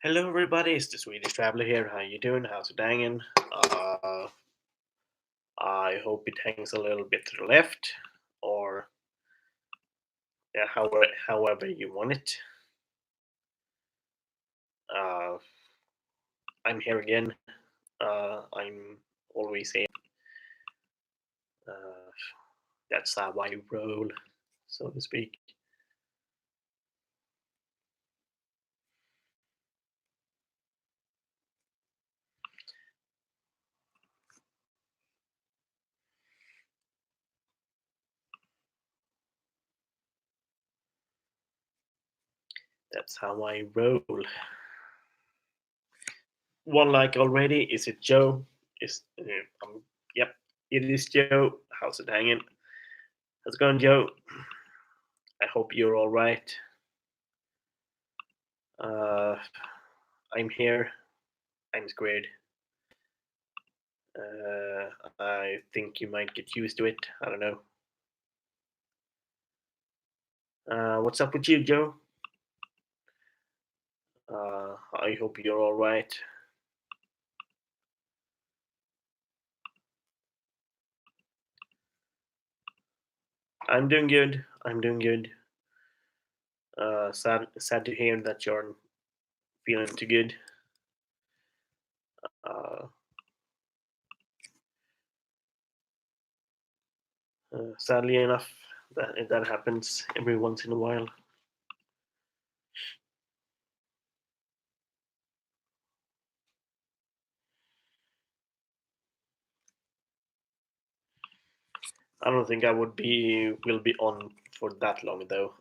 Hello, everybody. It's the Swedish Traveler here. How you doing? How's it hanging? I hope it hangs a little bit to the left, or yeah, however you want it. Uh, I'm here again. I'm always here. Uh, that's how I roll, so to speak. That's how I roll. One like already. Is it Joe? Is yep, it is Joe. How's it hanging? How's it going, Joe? I hope you're all right. Uh, I'm here. I'm squared. I think you might get used to it. I don't know. What's up with you, Joe? I hope you're all right. I'm doing good. I'm doing good. Sad to hear that you're feeling too good. Uh, Sadly enough, that happens every once in a while. I don't think I will be on for that long though.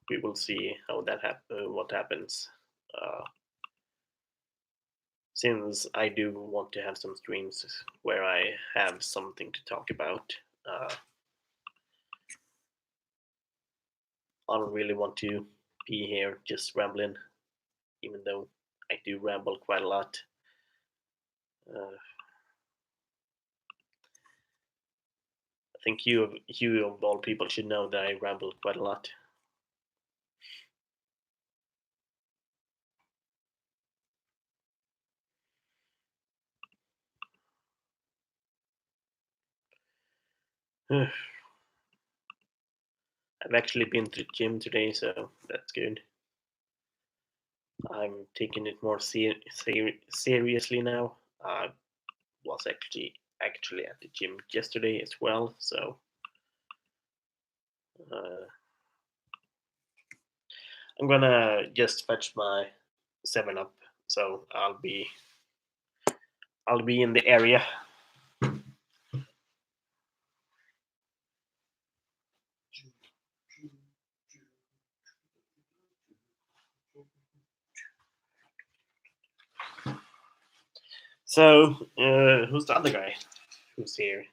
We will see how what happens. Uh, since I do want to have some streams where I have something to talk about. Uh, I don't really want to be here just rambling, even though I do ramble quite a lot. Uh, I think you of all people should know that I ramble quite a lot. I've actually been to the gym today, so that's good. I'm taking it more seriously now. I was actually at the gym yesterday as well, so uh, I'm gonna just fetch my 7 up, so I'll be in the area. So who's the other guy who's here?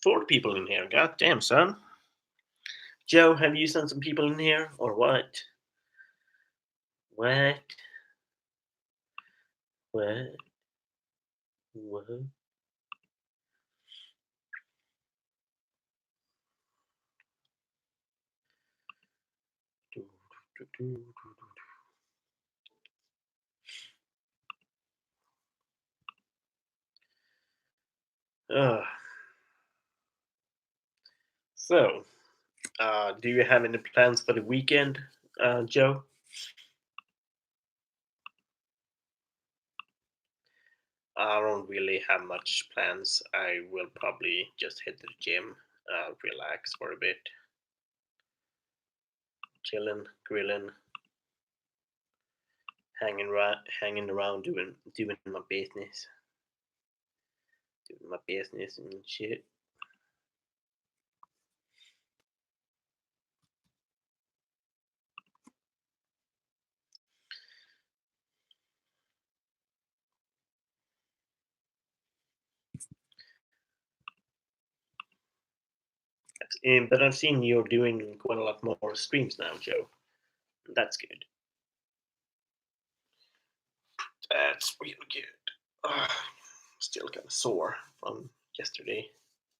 4 people in here. God damn, son. Joe, have you sent some people in here or what? What? What? What? Uh, so, do you have any plans for the weekend, Joe? I don't really have much plans. I will probably just hit the gym, relax for a bit, chilling, grilling, hanging around, doing my business and shit. But I've seen you're doing quite a lot more streams now, Joe. That's good. That's really good. Still kind of sore from yesterday,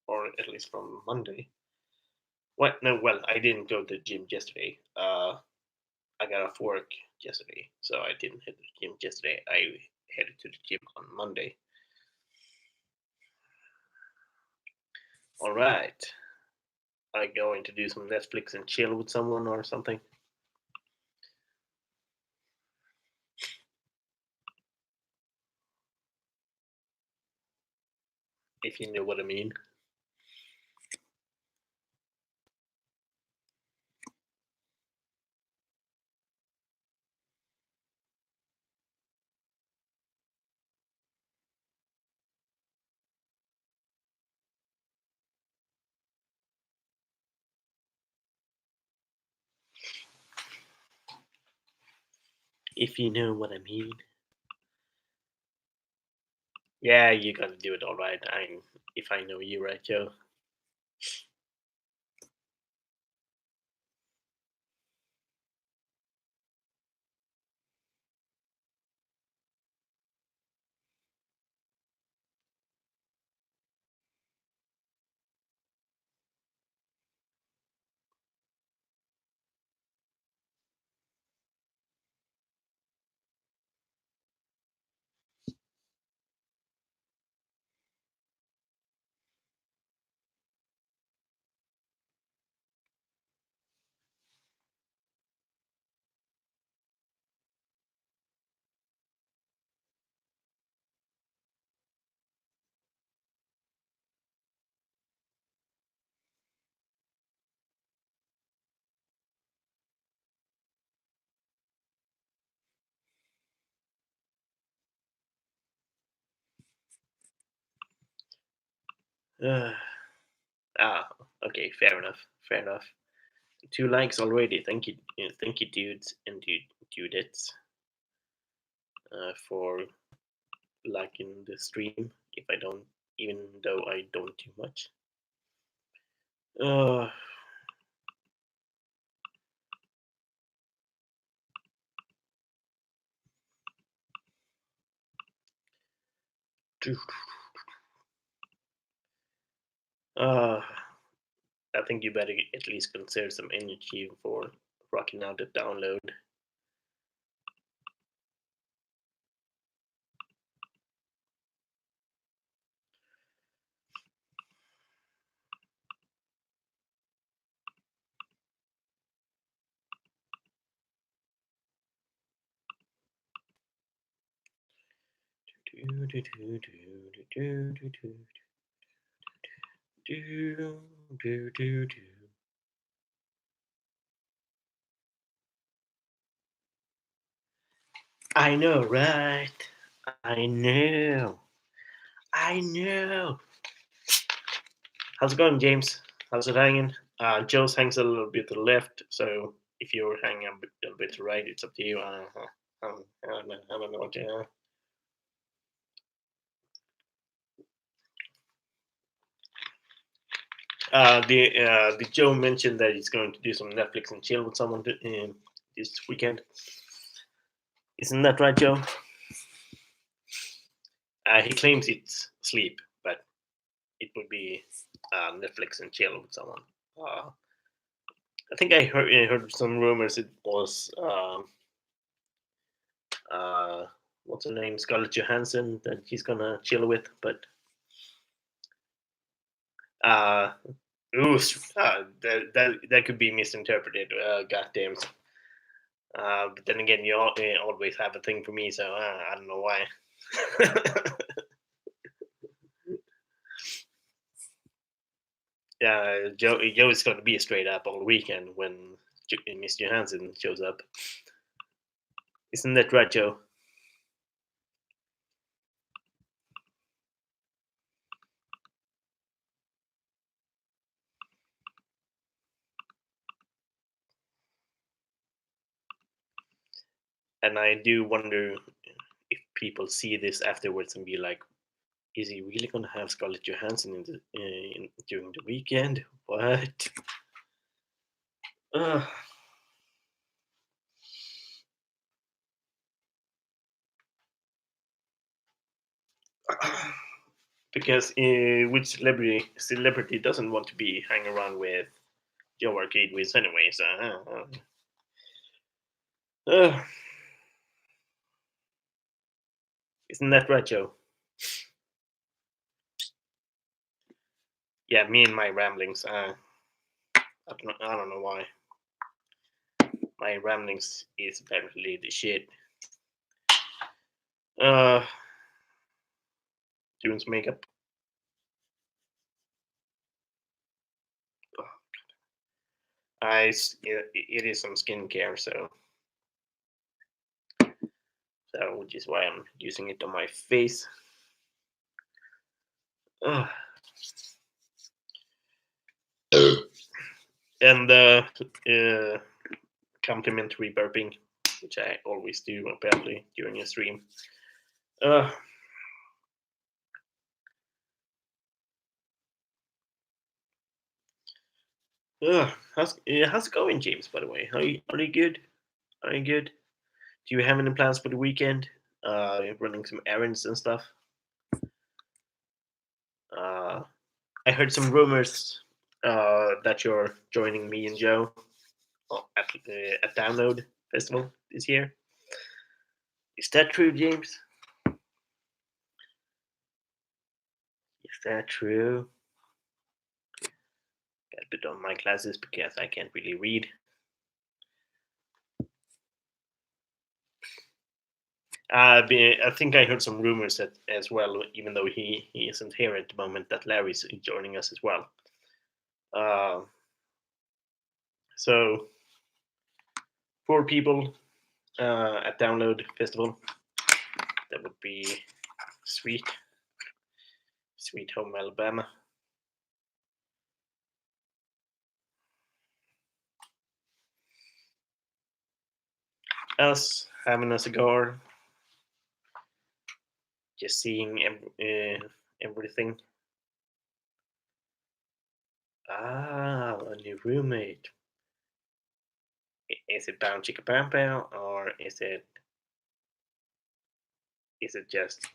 or at least from Monday. What? No, well, I didn't go to the gym yesterday. I got off work yesterday, so I didn't hit the gym yesterday. I headed to the gym on Monday. All right. I going to do some Netflix and chill with someone or something. If you know what I mean. If you know what I mean. Yeah, you gotta do it all right. If I know you right, Joe. Uh, ah, okay, fair enough. Fair enough. 2 likes already. Thank you, dudes and dudettes, for liking the stream. If I don't, even though I don't do much. Uh, uh, I think you better at least conserve some energy for rocking out the download. I know, right? I know. I know. How's it going, James? How's it hanging? Joe's hangs a little bit to the left, so if you're hanging a little bit to the right, it's up to you. I don't know what to. The Joe mentioned that he's going to do some Netflix and chill with someone this weekend. Isn't that right, Joe? He claims it's sleep, but it would be Netflix and chill with someone. Uh, I think I heard some rumors it was uh, what's her name, Scarlett Johansson, that he's gonna chill with, but uh, ooh, that could be misinterpreted. Goddamn. But then again, you always have a thing for me, so I don't know why. Yeah, Joe is going to be straight up all weekend when Miss Johansson shows up. Isn't that right, Joe? And I do wonder if people see this afterwards and be like, Is he really gonna have Scarlett Johansson during the weekend? What? Ugh. Because which celebrity doesn't want to be hanging around with Joe Arcade with anyways? Isn't that right, Joe? Yeah, me and my ramblings. I don't know why. My ramblings is apparently the shit. Uh, doing some makeup. It is some skincare, so which is why I'm using it on my face. Uh, and complimentary burping, which I always do apparently during a stream. Uh, how's it going, James? By the way, are you good? Are you good? Do you have any plans for the weekend? Running some errands and stuff. Uh, I heard some rumors that you're joining me and Joe at Download Festival this year. Is that true, James? Is that true? Gotta put on my glasses because I can't really read. I think I heard some rumors that as well, even though he isn't here at the moment, that Larry's joining us as well. Uh, so 4 people at Download Festival. That would be sweet, sweet home Alabama. Us having a cigar, just seeing everything. A new roommate. Is it Bound Chicka Bam Bam, or is it just?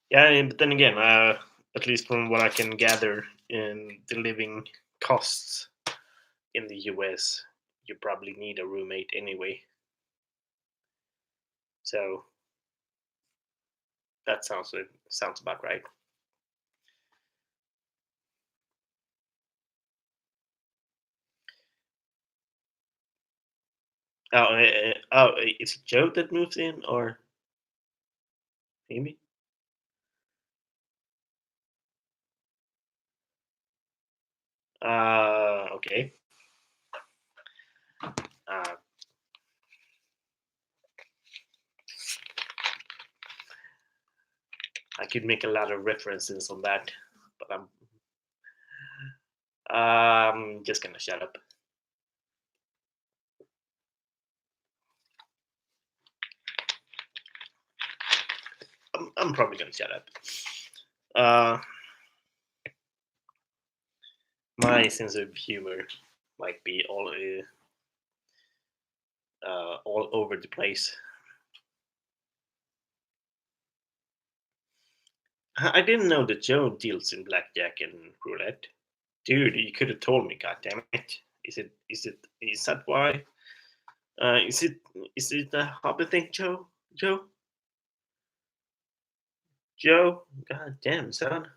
Yeah, but then again, at least from what I can gather, in the living costs in the US, you probably need a roommate anyway. So that sounds about right. Is it Joe that moves in, or maybe? Okay. Uh, I could make a lot of references on that, but I'm just gonna shut up. I'm probably gonna shut up. Uh, my sense of humor might be all over the place. I didn't know that Joe deals in blackjack and roulette. Dude, you could have told me. God damn it! Is that why? Is it a hobby thing, Joe? Joe? God damn, son.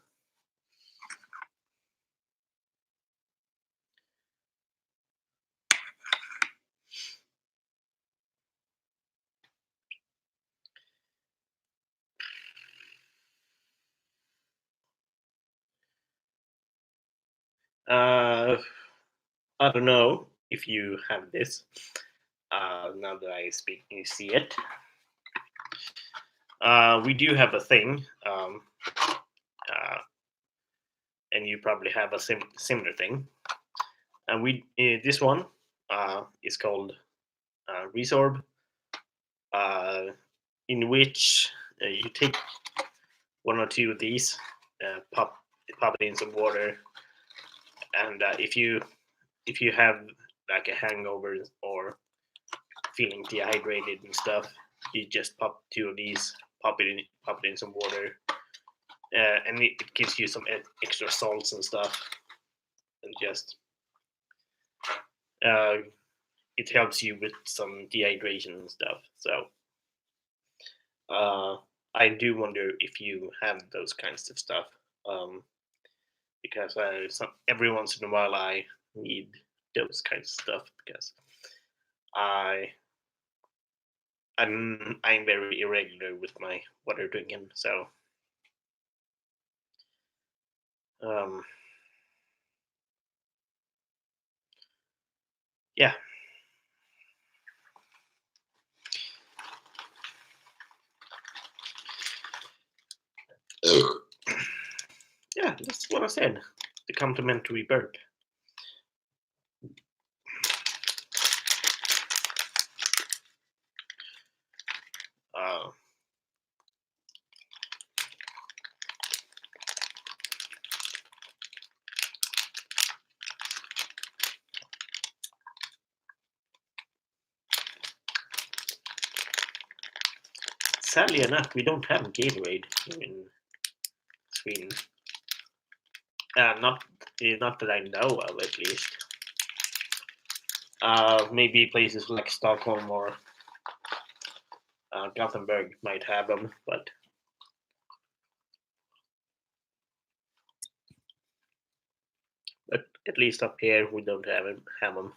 Uh, I don't know if you have this. Now that I speak, you see it. We do have a thing, uh, and you probably have a similar thing. And this one is called resorb, in which you take one or two of these, pop it in some water, and if you have like a hangover or feeling dehydrated and stuff, you just pop two of these, pop it in some water, and it gives you some extra salts and stuff, and just uh, it helps you with some dehydration and stuff. So uh, I do wonder if you have those kinds of stuff, um, because every once in a while I need those kinds of stuff because I I'm very irregular with my water drinking. So um, yeah, yeah, that's what I said. The complimentary burp. Uh, Sadly enough, we don't have Gatorade in Sweden. Not not that I know of, at least. Maybe places like Stockholm or Gothenburg might have them, but at least up here we don't have them.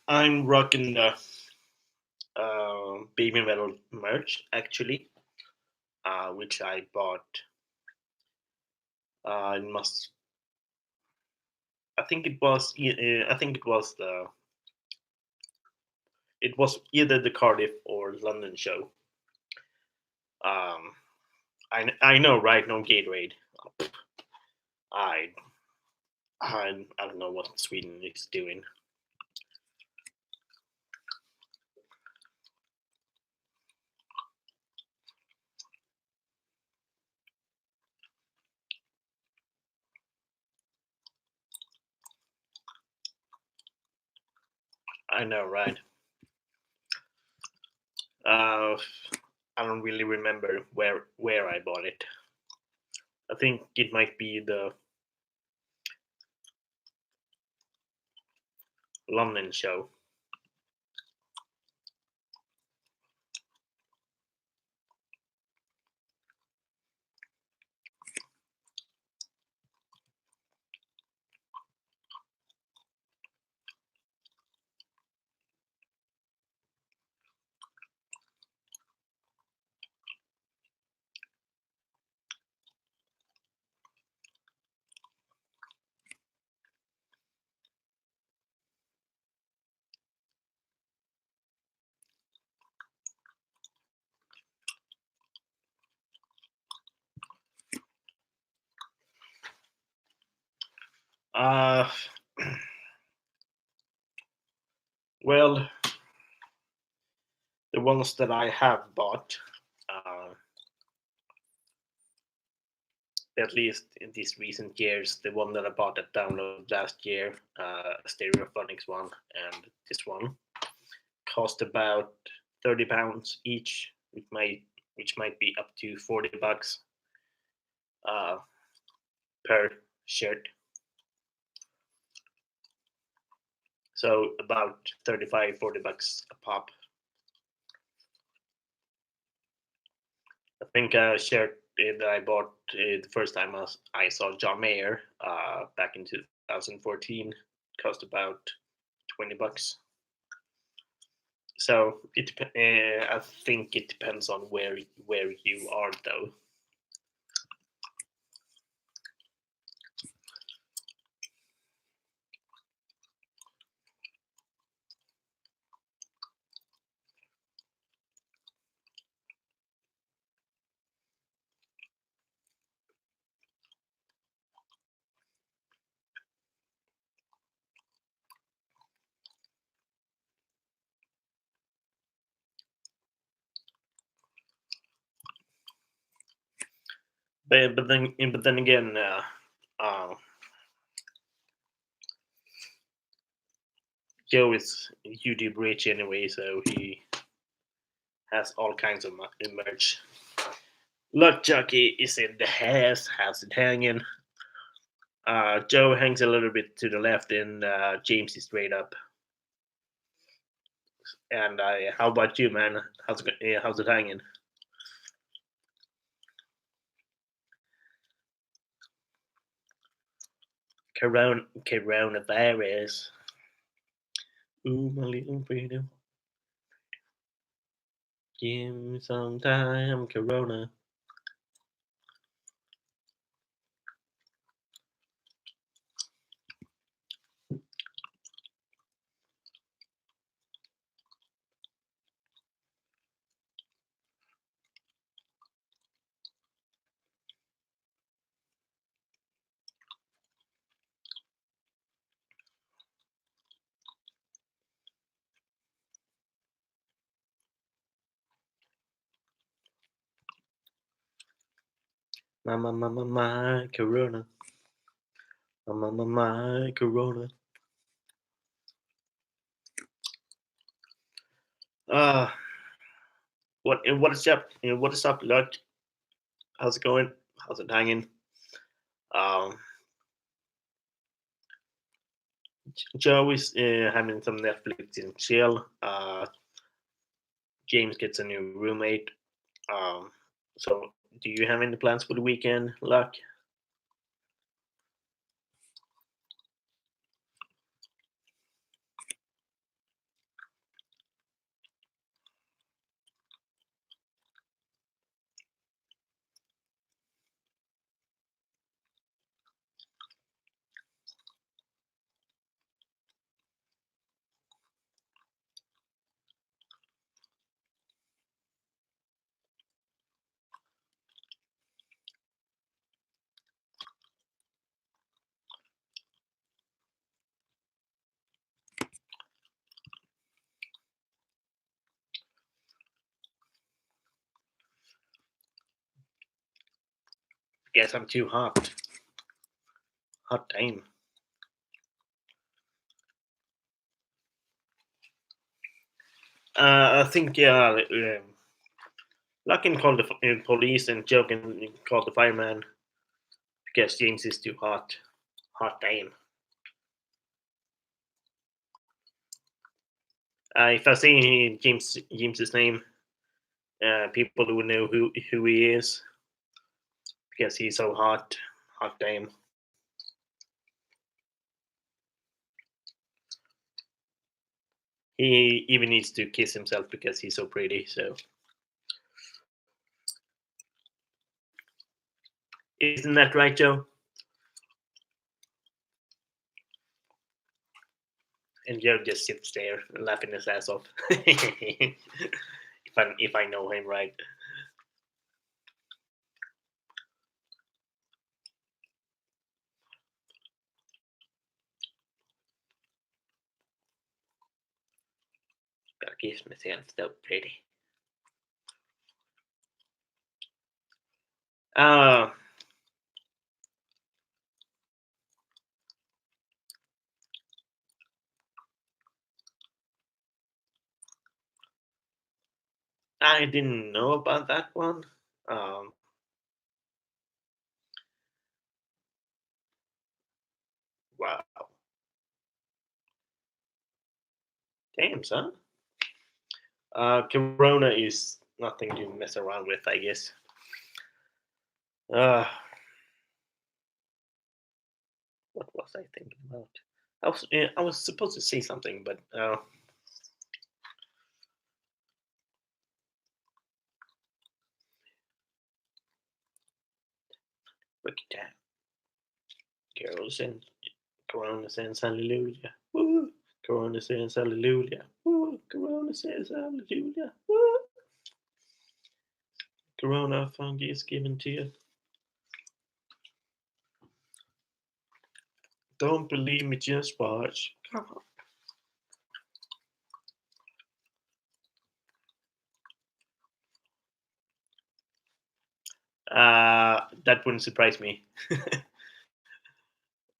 I'm rocking the Baby Metal merch actually, which I bought. It must. I think it was. I think it was the. It was either the Cardiff or London show. Um, I know, right? No Gatorade. I I don't know what Sweden is doing. I know, right? Uh, I don't really remember where I bought it. I think it might be the London show. Uh, well, The ones that I have bought, uh, at least in these recent years, the one that I bought at download last year, Stereophonics one, and this one cost about £30 each, which might be up to $40 uh, per shirt. So about 35, $40 a pop. I think a shirt that I bought the first time I saw John Mayer back in 2014 cost about $20. So I think it depends on where you are, though. But then again, Joe is YouTube rich anyway, so he has all kinds of merch. Luck Chukiye is in the house. How's it hanging? Joe hangs a little bit to the left, and James is straight up. And how about you, man? How's it hanging? Coronavirus. Ooh, my little freedom. Give me some time, Corona. My, Corona. My, Corona. Uh, what is up? What is up, Luck? How's it going? How's it hanging? Um, Joe is having some Netflix and chill. James gets a new roommate. Um, so, do you have any plans for the weekend, Luck? Guess I'm too hot. Hot damn. I think Luck can call the police and Joe can call the fireman because James is too hot. Hot damn. If I say James's name, people will know who he is because he's so hot. Hot damn. He even needs to kiss himself because he's so pretty. So isn't that right, Joe? And Joe just sits there laughing his ass off. if I know him right. Gotta kiss myself so pretty. Uh, I didn't know about that one. Um, wow, damn son. Corona is nothing to mess around with, I guess. Uh, what was I thinking about? I was supposed to say something, but break it down. Girls and Corona says hallelujah. Woo! Corona says hallelujah. Woo! Corona says hallelujah. Woo! Corona fungi is given to you. Don't believe me, just watch. Come on. That wouldn't surprise me.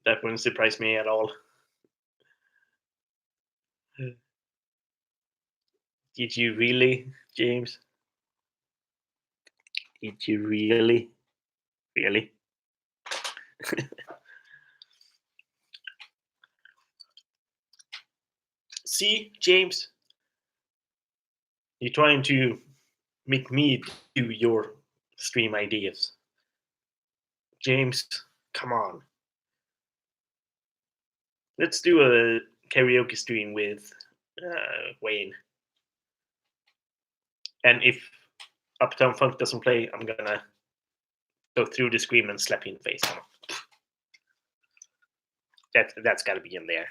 That wouldn't surprise me at all. Did you really, James? Did you really? Really? See, James, you're trying to make me do your stream ideas. James, come on. Let's do a karaoke stream with Wayne. And if Uptown Funk doesn't play, I'm gonna go through the screen and slap you in the face. That's got to be in there.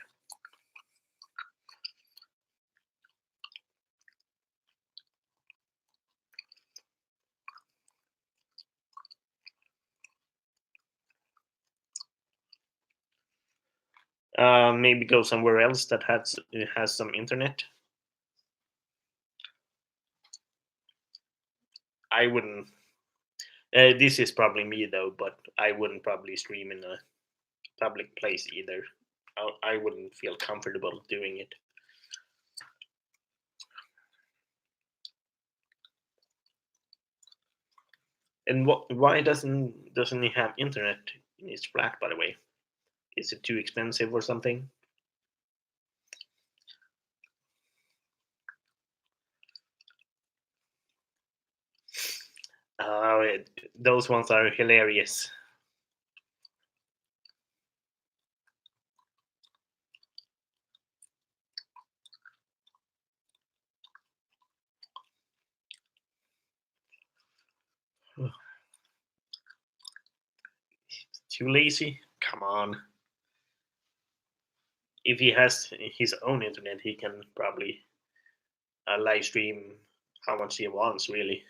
Maybe go somewhere else that has some internet. I wouldn't. This is probably me though, but I wouldn't probably stream in a public place either. I wouldn't feel comfortable doing it. And why doesn't he have internet in his flat? By the way, is it too expensive or something? Those ones are hilarious. Too lazy? Come on. If he has his own internet, he can probably live stream how much he wants, really.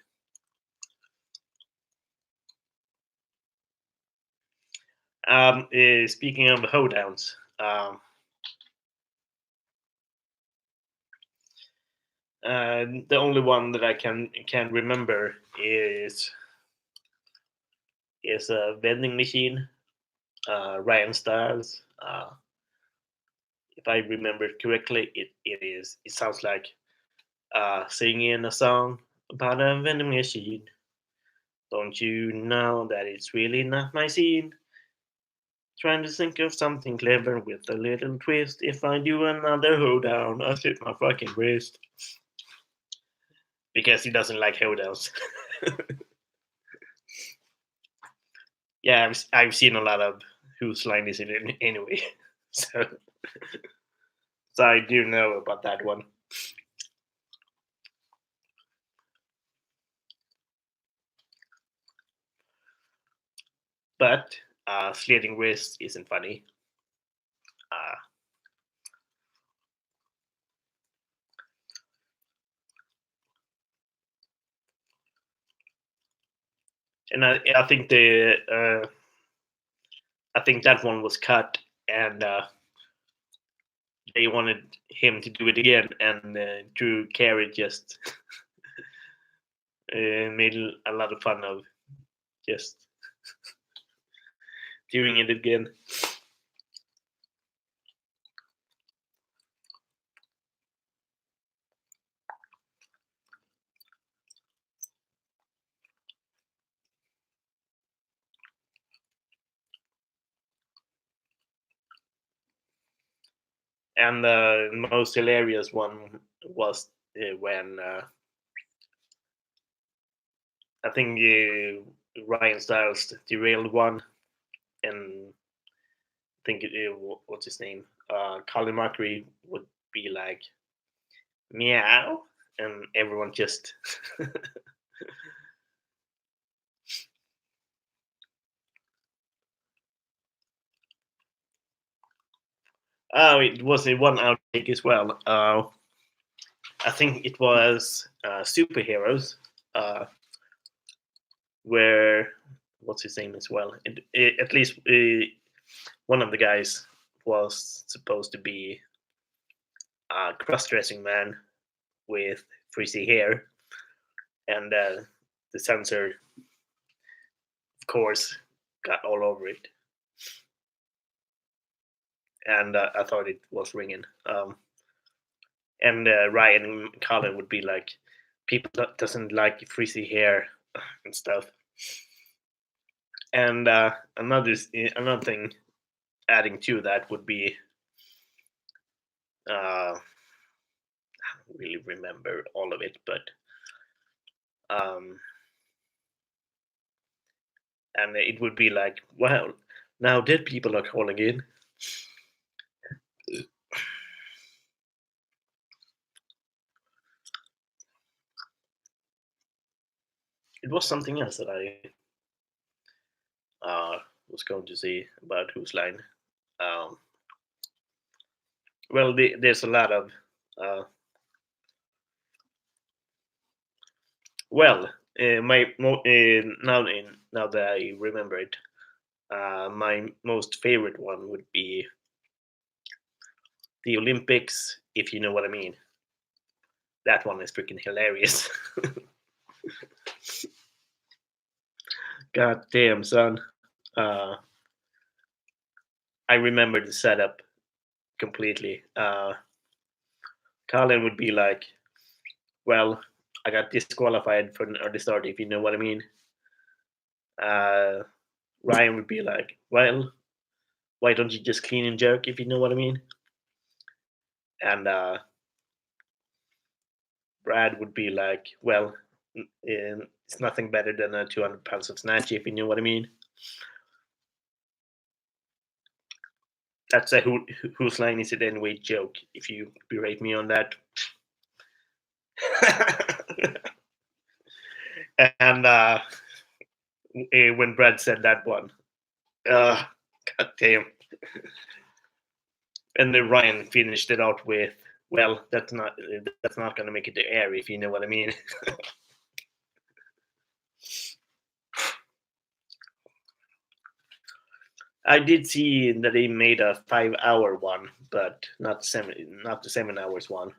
Speaking of hoedowns, the only one that I can remember is a vending machine, Ryan Styles. If I remember correctly, it sounds like singing a song about a vending machine. Don't you know that it's really not my scene? Trying to think of something clever with a little twist. If I do another hoedown, I'll slit my fucking wrist. Because he doesn't like hoedowns. Yeah, I've seen a lot of whose line is it anyway. So, so I do know about that one. But slitting wrists isn't funny. Uh, and I think that one was cut, and they wanted him to do it again, and Drew Carey just made a lot of fun of just doing it again. And the most hilarious one was when I think Ryan Styles derailed one, and I think what's his name? Colin Mockery would be like meow, and everyone just oh, it was a one outtake as well. I think it was superheroes, uh, where what's his name as well. At least one of the guys was supposed to be a cross-dressing man with frizzy hair, and the censor, of course, got all over it, and I thought it was ringing. And Ryan and Colin would be like, people that doesn't like frizzy hair and stuff. And another thing adding to that would be I don't really remember all of it, but um, and it would be like, well, now dead people are calling in. It was something else that I was going to say about Whose Line. Um, well, there's a lot of uh, well, now that I remember it, my most favorite one would be the Olympics, if you know what I mean. That one is freaking hilarious. God damn, son. Uh, I remember the setup completely. Colin would be like, well, I got disqualified from the start, if you know what I mean. Uh, Ryan would be like, well, why don't you just clean and jerk, if you know what I mean? And Brad would be like, well, it's nothing better than a 200 pounds of snatch, if you know what I mean. That's a whose line is it anyway joke. If you berate me on that. And when Brad said that one, god damn. And then Ryan finished it out with, well, that's not going to make it to air, if you know what I mean. I did see that they made a 5 hour one, but not the 7 hours one.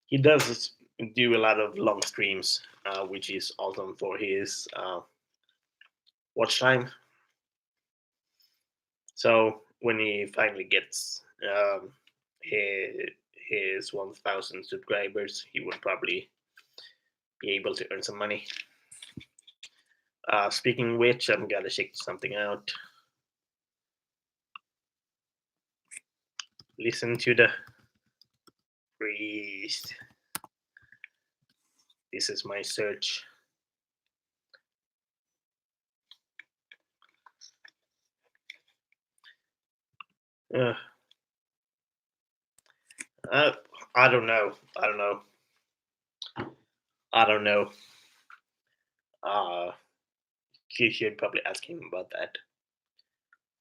He does do a lot of long streams, which is awesome for his watch time. So when he finally gets his 1,000 subscribers, he would probably be able to earn some money. Speaking of which, I'm gonna check something out. Listen to the priest. This is my search. Uh, uh, I don't know. I don't know. I don't know. Uh, you should probably ask him about that.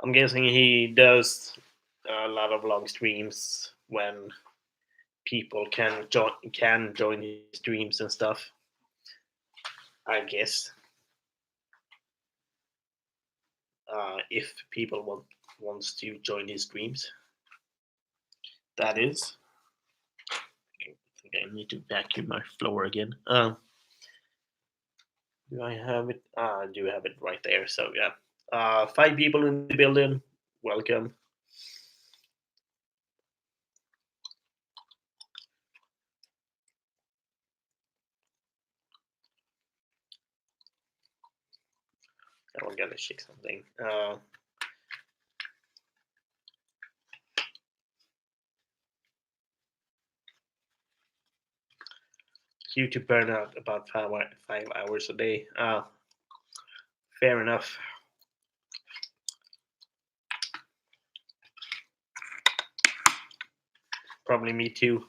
I'm guessing he does a lot of long streams when people can join his streams and stuff. I guess if people wants to join his streams, that is. I think I need to vacuum my floor again. Do I have it? I do have it right there. So yeah, 5 people in the building. Welcome. I'm gonna check something. You to burn out about 5 hours a day. Fair enough. Probably me too.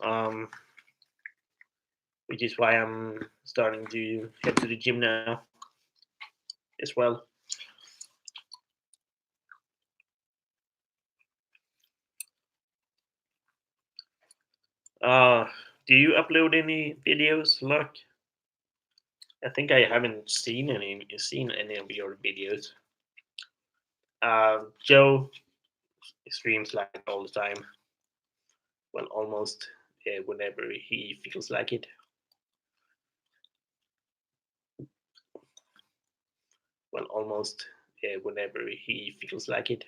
Um, which is why I'm starting to head to the gym now as well. Uh, do you upload any videos, Luck? I think I haven't seen any of your videos. Joe streams like all the time. Well, almost whenever he feels like it. Well, almost whenever he feels like it.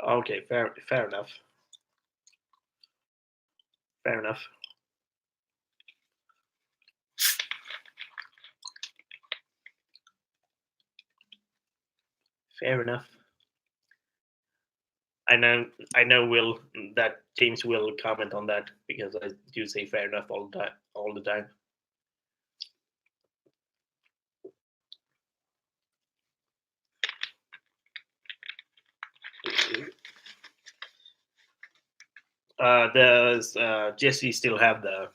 Okay, fair enough. Fair enough. Fair enough. I know. I know. Will that James will comment on that because I do say fair enough all the time. All the time. Does Jesse still have the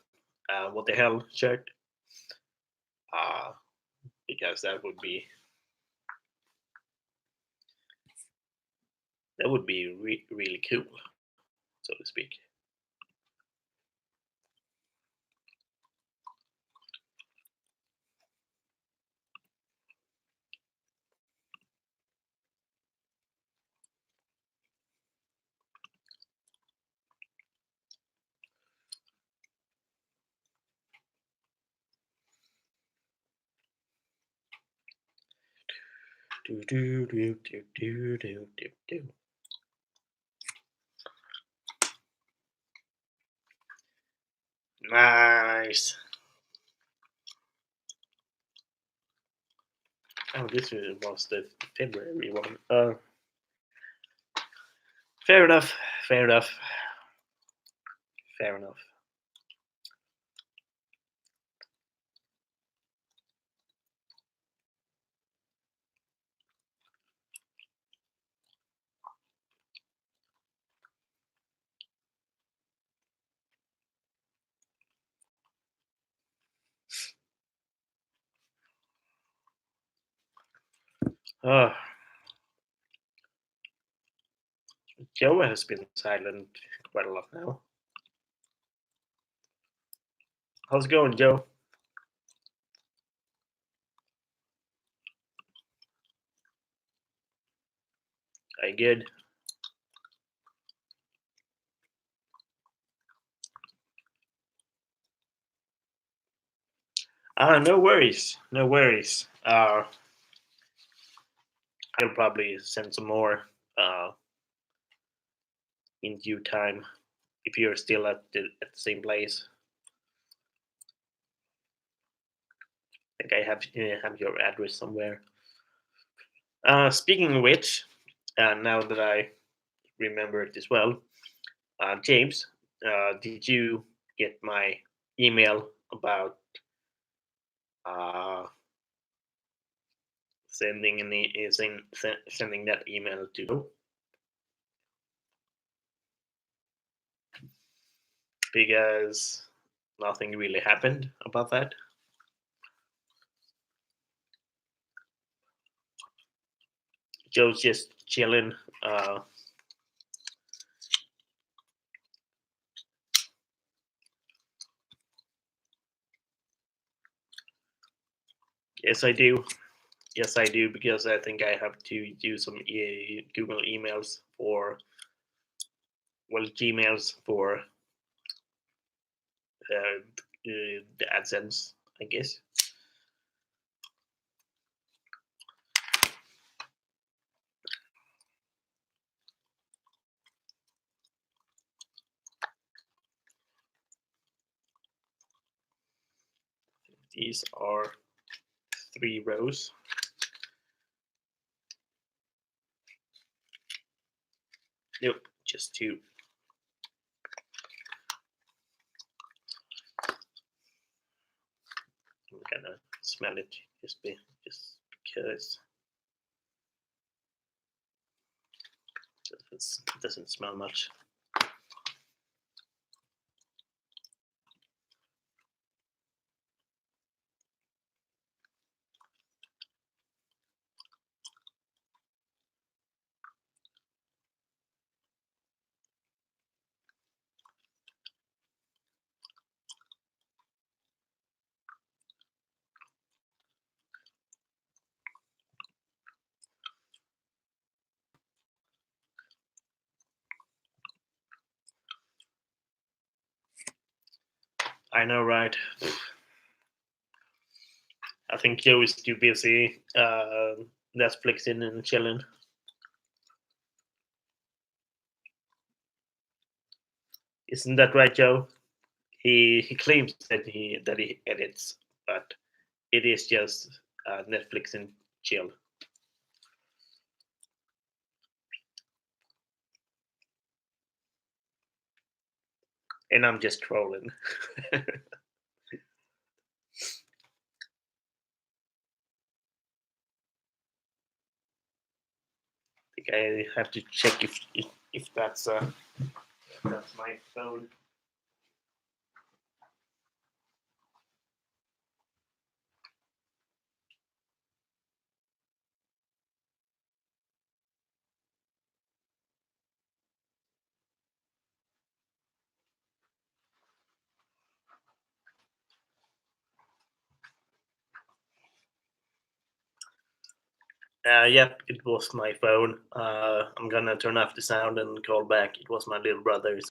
what the hell shirt? Uh, because that would be really cool, so to speak. Do do do do do do do do. Nice. Oh, this was the February one. Fair enough. Fair enough. Fair enough. Uh, Joe has been silent quite a lot now. How's it going, Joe? Are you good? No worries. No worries. I'll probably send some more uh, in due time if you're still at the same place. I think I have your address somewhere. Speaking of which, now that I remember it as well, James, did you get my email about uh, sending that email to because nothing really happened about that. Joe's just chilling. Yes, I do. Yes, I do, because I think I have to do some Google emails for, well, Gmails for the AdSense, I guess. These are 3 rows. Nope, just 2. I'm gonna smell it just because it doesn't smell much. I know, right? I think Joe is too busy Netflixing and chilling. Isn't that right, Joe? He claims that he edits, but it is just Netflix and chill. And I'm just trolling. I think I have to check if that's my phone. Yep, it was my phone. I'm gonna turn off the sound and call back. It was my little brother's.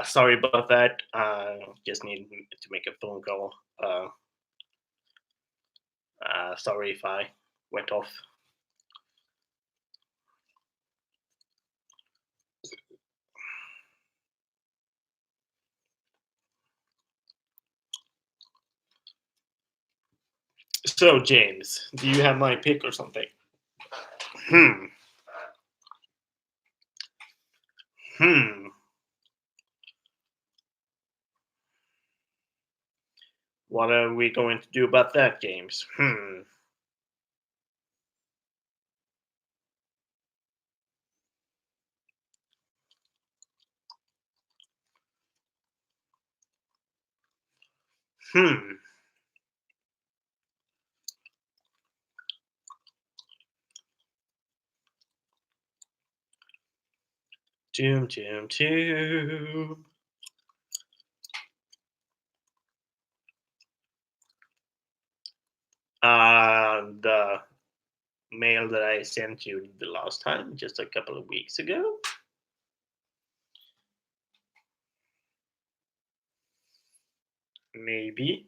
Sorry about that. Just need to make a phone call. Sorry if I went off. So, James, do you have my pick or something? Hmm. Hmm. What are we going to do about that, James? Hmm. Hmm. Doom, doom, doom. The mail that I sent you the last time, just a couple of weeks ago. Maybe.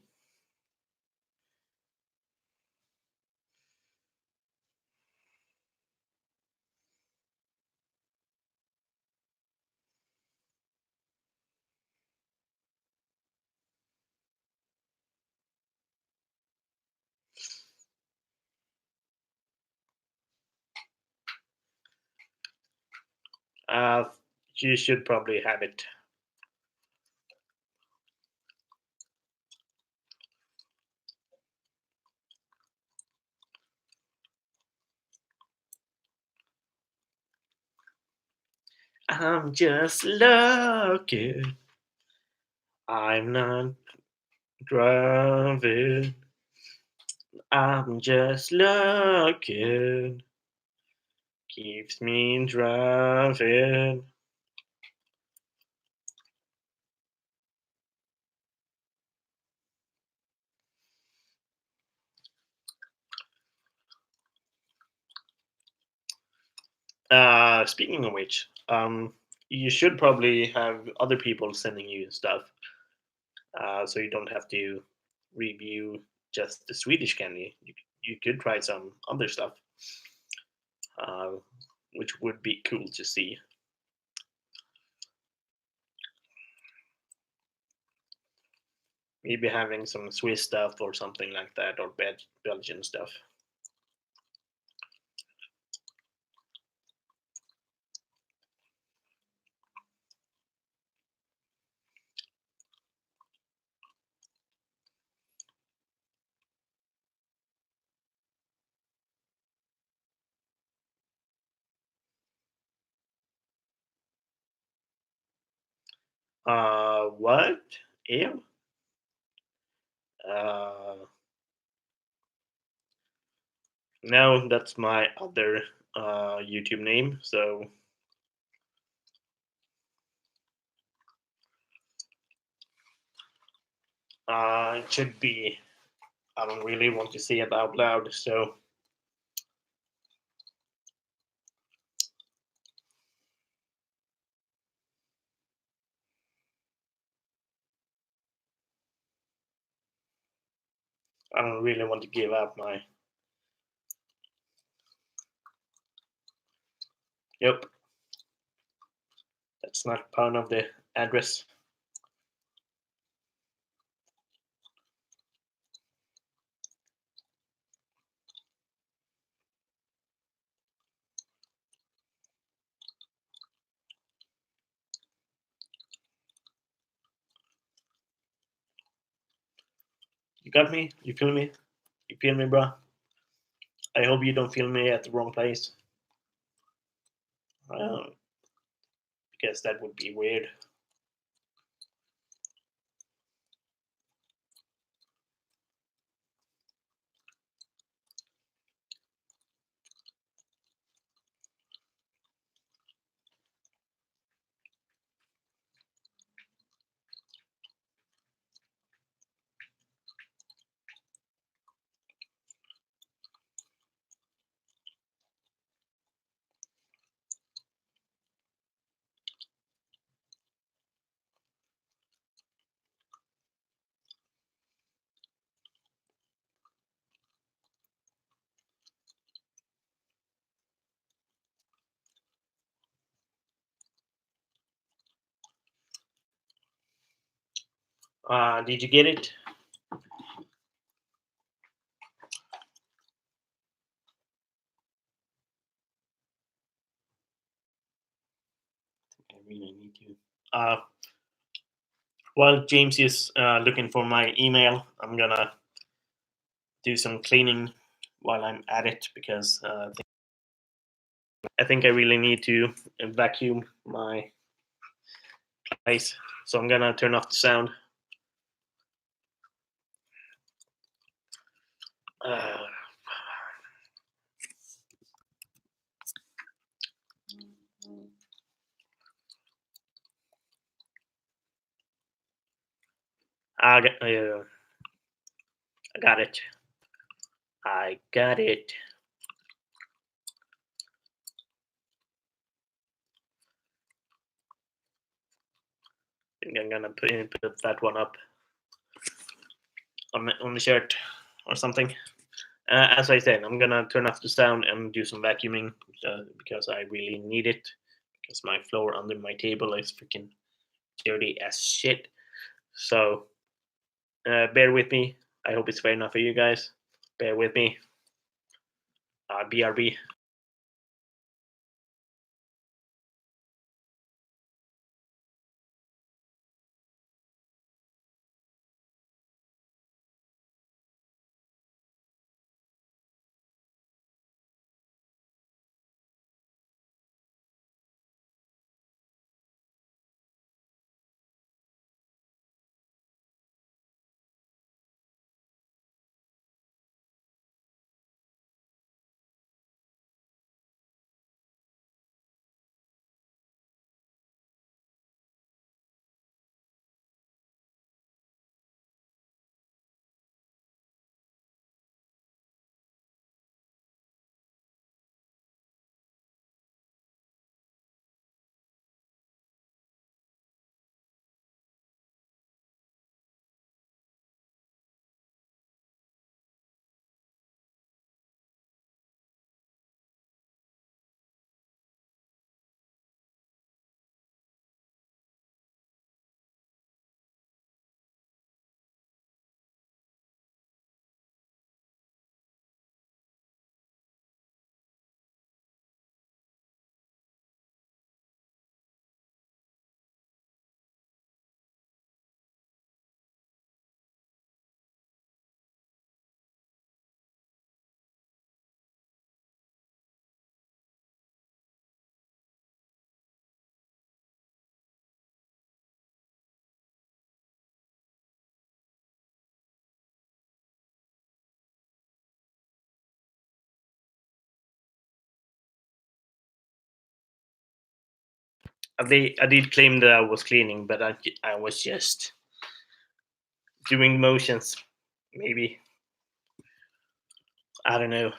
Uh, you should probably have it. I'm just lucky. I'm not driving. I'm just lucky. Keeps me driving. Speaking of which, you should probably have other people sending you stuff, so you don't have to review just the Swedish candy. You could try some other stuff, uh, which would be cool to see. Maybe having some Swiss stuff or something like that, or Belgian stuff. What? Ew. Uh, no, that's my other YouTube name. So it should be. I don't really want to say it out loud, so I don't really want to give out my. Yep, that's not part of the address. You got me? You feel me? You feel me, bro? I hope you don't feel me at the wrong place. Uh, because that would be weird. Did you get it? I really need to. While James is looking for my email, I'm gonna do some cleaning while I'm at it because I think I really need to vacuum my place. So I'm gonna turn off the sound. I got it. I got it. I think I'm gonna put that one up on the shirt or something. As I said, I'm gonna turn off the sound and do some vacuuming because I really need it. Because my floor under my table is freaking dirty as shit. So bear with me. I hope it's fair enough for you guys. Bear with me. BRB. I did claim that I was cleaning, but I was just doing motions. Maybe. I don't know.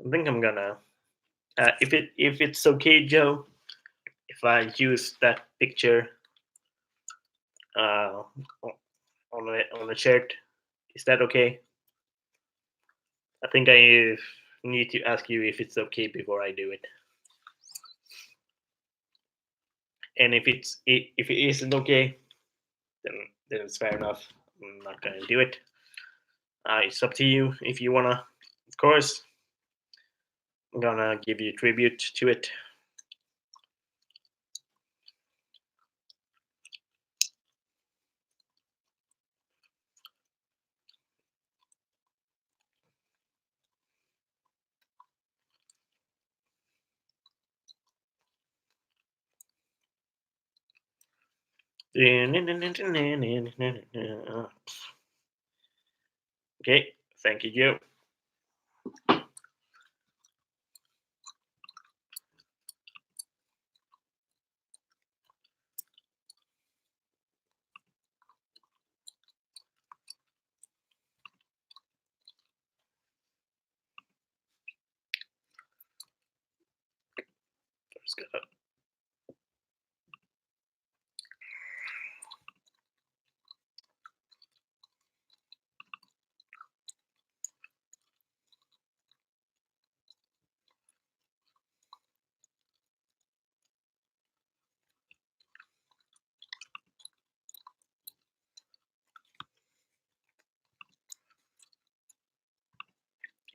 I think I'm gonna. If it's okay, Joe, if I use that picture uh, on a shirt, is that okay? I think I need to ask you if it's okay before I do it. And if it isn't okay, then it's fair enough. I'm not gonna do it. It's up to you if you wanna. Of course, I'm gonna give you tribute to it. Okay, thank you, Joe.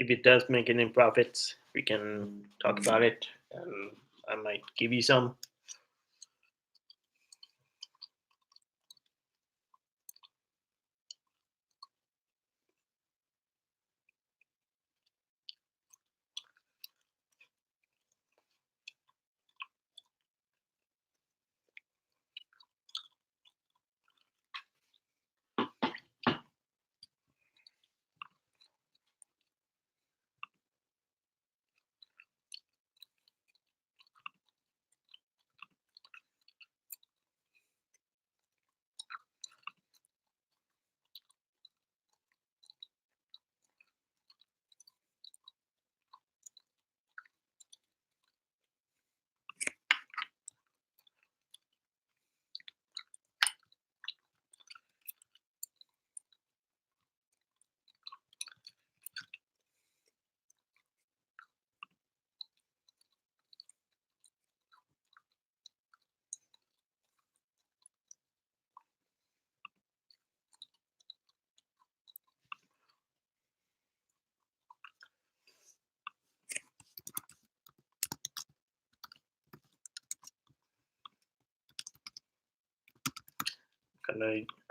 if it does make any profits, we can talk about it, and I might give you some.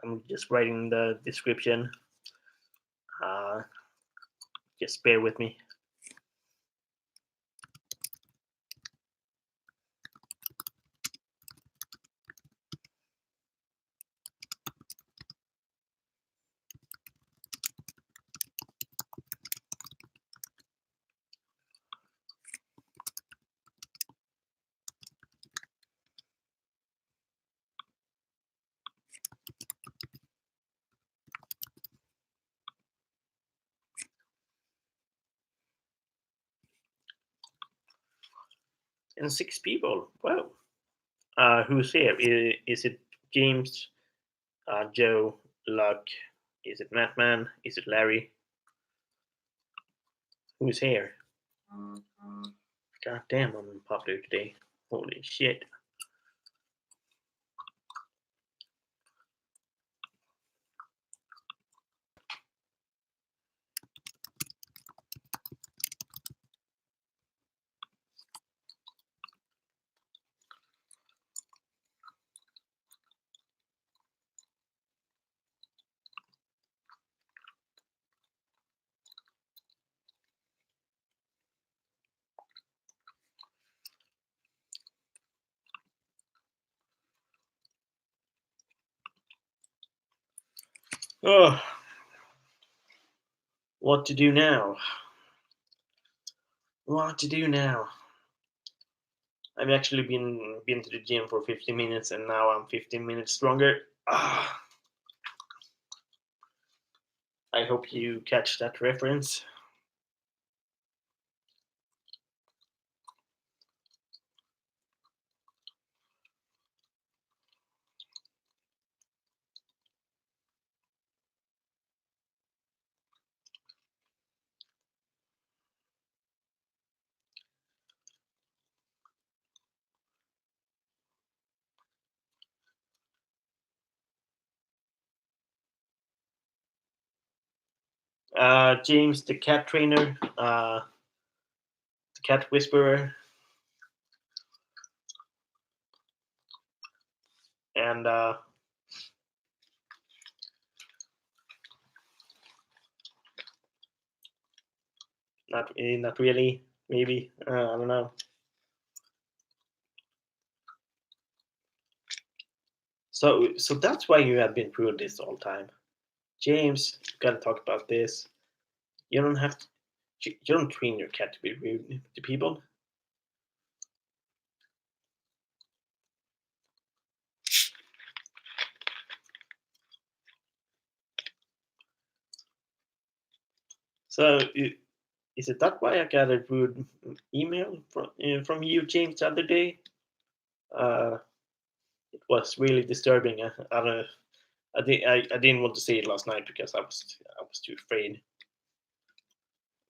I'm just writing the description. Uh, just bear with me. And 6 people. Wow. Who's here? Is it James, Joe, Luck? Is it Mattman? Is it Larry? Who's here? God damn, I'm popular today. Holy shit. Oh, what to do now? What to do now? I've actually been to the gym for 15 minutes, and now I'm 15 minutes stronger. Ah, I hope you catch that reference. James, the cat trainer, the cat whisperer, and not really, maybe. I don't know. So that's why you have been through this all time, James. You gotta talk about this. You don't have to. You don't train your cat to be rude to people. So is it that why I got a rude email from you, James, the other day? Uh, it was really disturbing. I don't. I didn't want to say it last night because I was too afraid.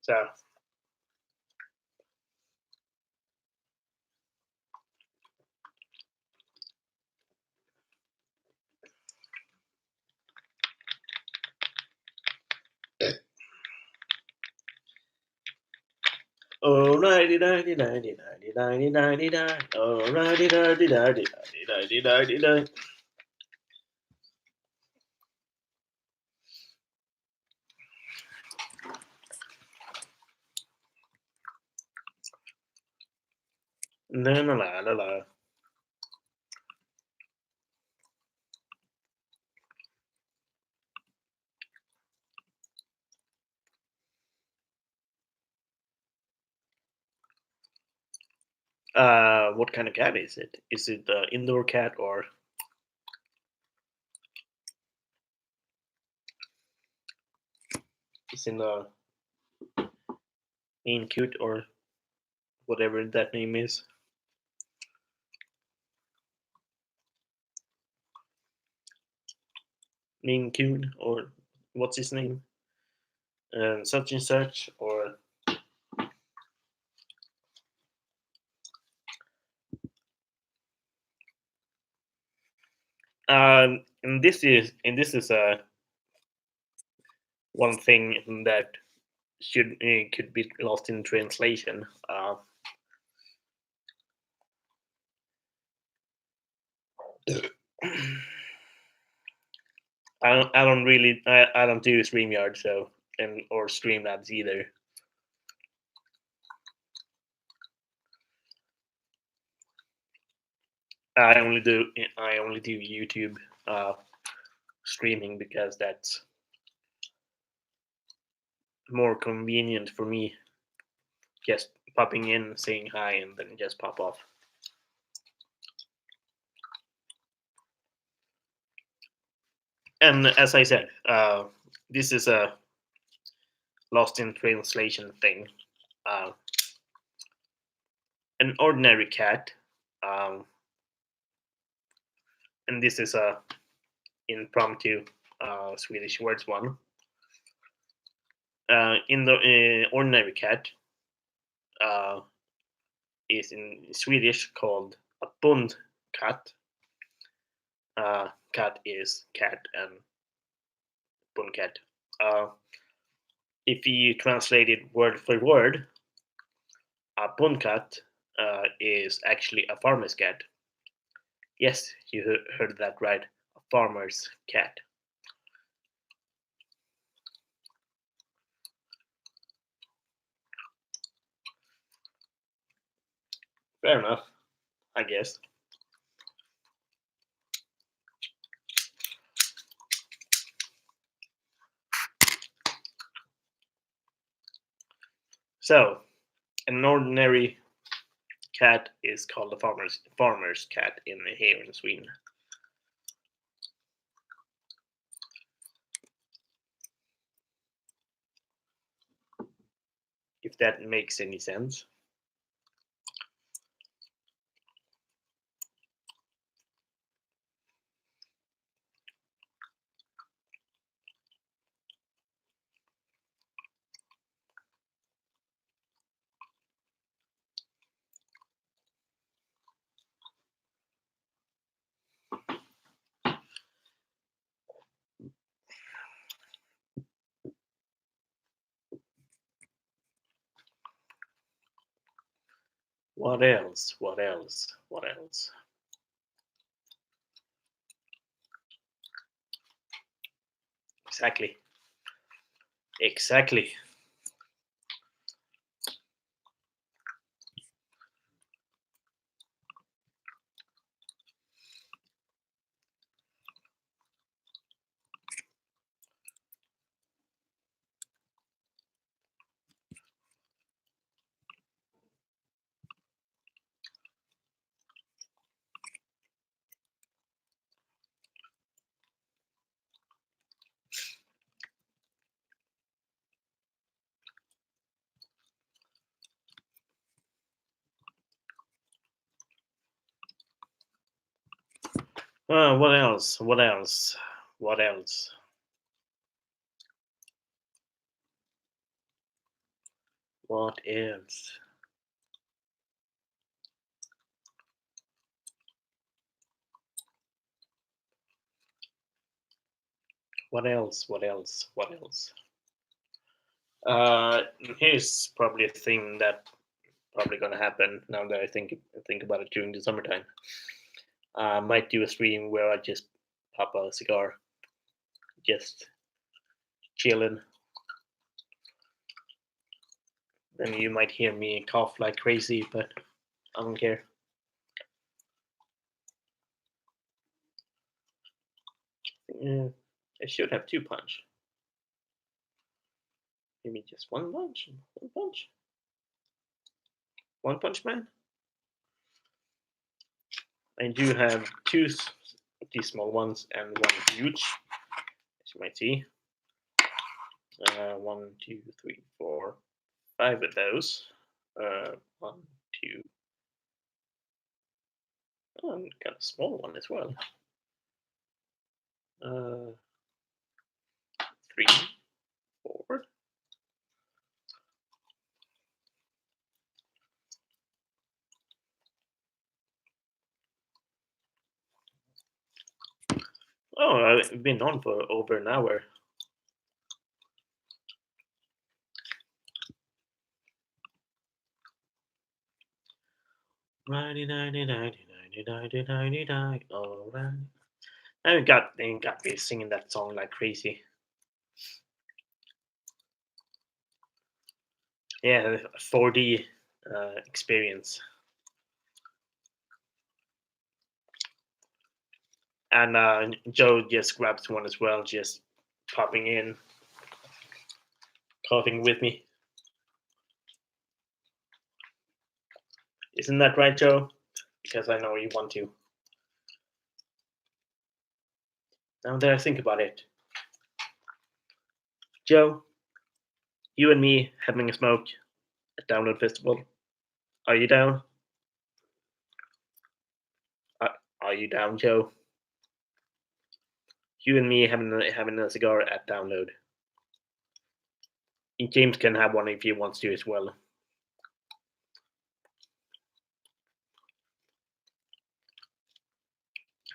So righty, righty, righty, righty, righty, righty, righty. Oh, righty, righty, righty, righty, righty, righty, righty. La la la la la. What kind of cat is it? Is it an indoor cat or is it a Maine Coot or whatever that name is? Maine Coot or what's his name? Such and such or and this is one thing that should could be lost in translation. I don't really I don't do StreamYard so and or Streamlabs either. I only do YouTube streaming because that's more convenient for me. Just popping in, saying hi, and then just pop off. And as I said, this is a lost in translation thing. Uh, an ordinary cat, um, and this is a impromptu Swedish words one. In the ordinary cat uh, is in Swedish called a bund cat. Cat is cat and bund cat. If you translate it word for word, a bund cat is actually a farmer's cat. Yes, you heard that right. A farmer's cat. Fair enough, I guess. So, an ordinary cat is called a farmer's cat here in Sweden. If that makes any sense. What else? What else? What else? Exactly. Exactly. What else? What else? What else? What else? What else? What else? What else? Here's probably a thing that probably gonna happen now that I think about it during the summertime. I might do a stream where I just pop a cigar, just chilling. Then you might hear me cough like crazy, but I don't care. Yeah, I should have two punch. Maybe just one punch. One punch. One Punch Man. I do have two of these small ones and one huge, as you might see. One, two, three, four, five of those. One, two. Oh, and got a small one as well. Uh, three, four. Oh, I've been on for over an hour. Ninety, 90, 90, 90, 90, 90, 90, all right. I got me singing that song like crazy. Yeah, 4D experience. And Joe just grabs one as well, just popping in, coughing with me. Isn't that right, Joe? Because I know you want to. Now that I think about it, Joe, you and me having a smoke at Download Festival. Are you down? Are you down, Joe? You and me having a cigar at Download. And James can have one if he wants to as well.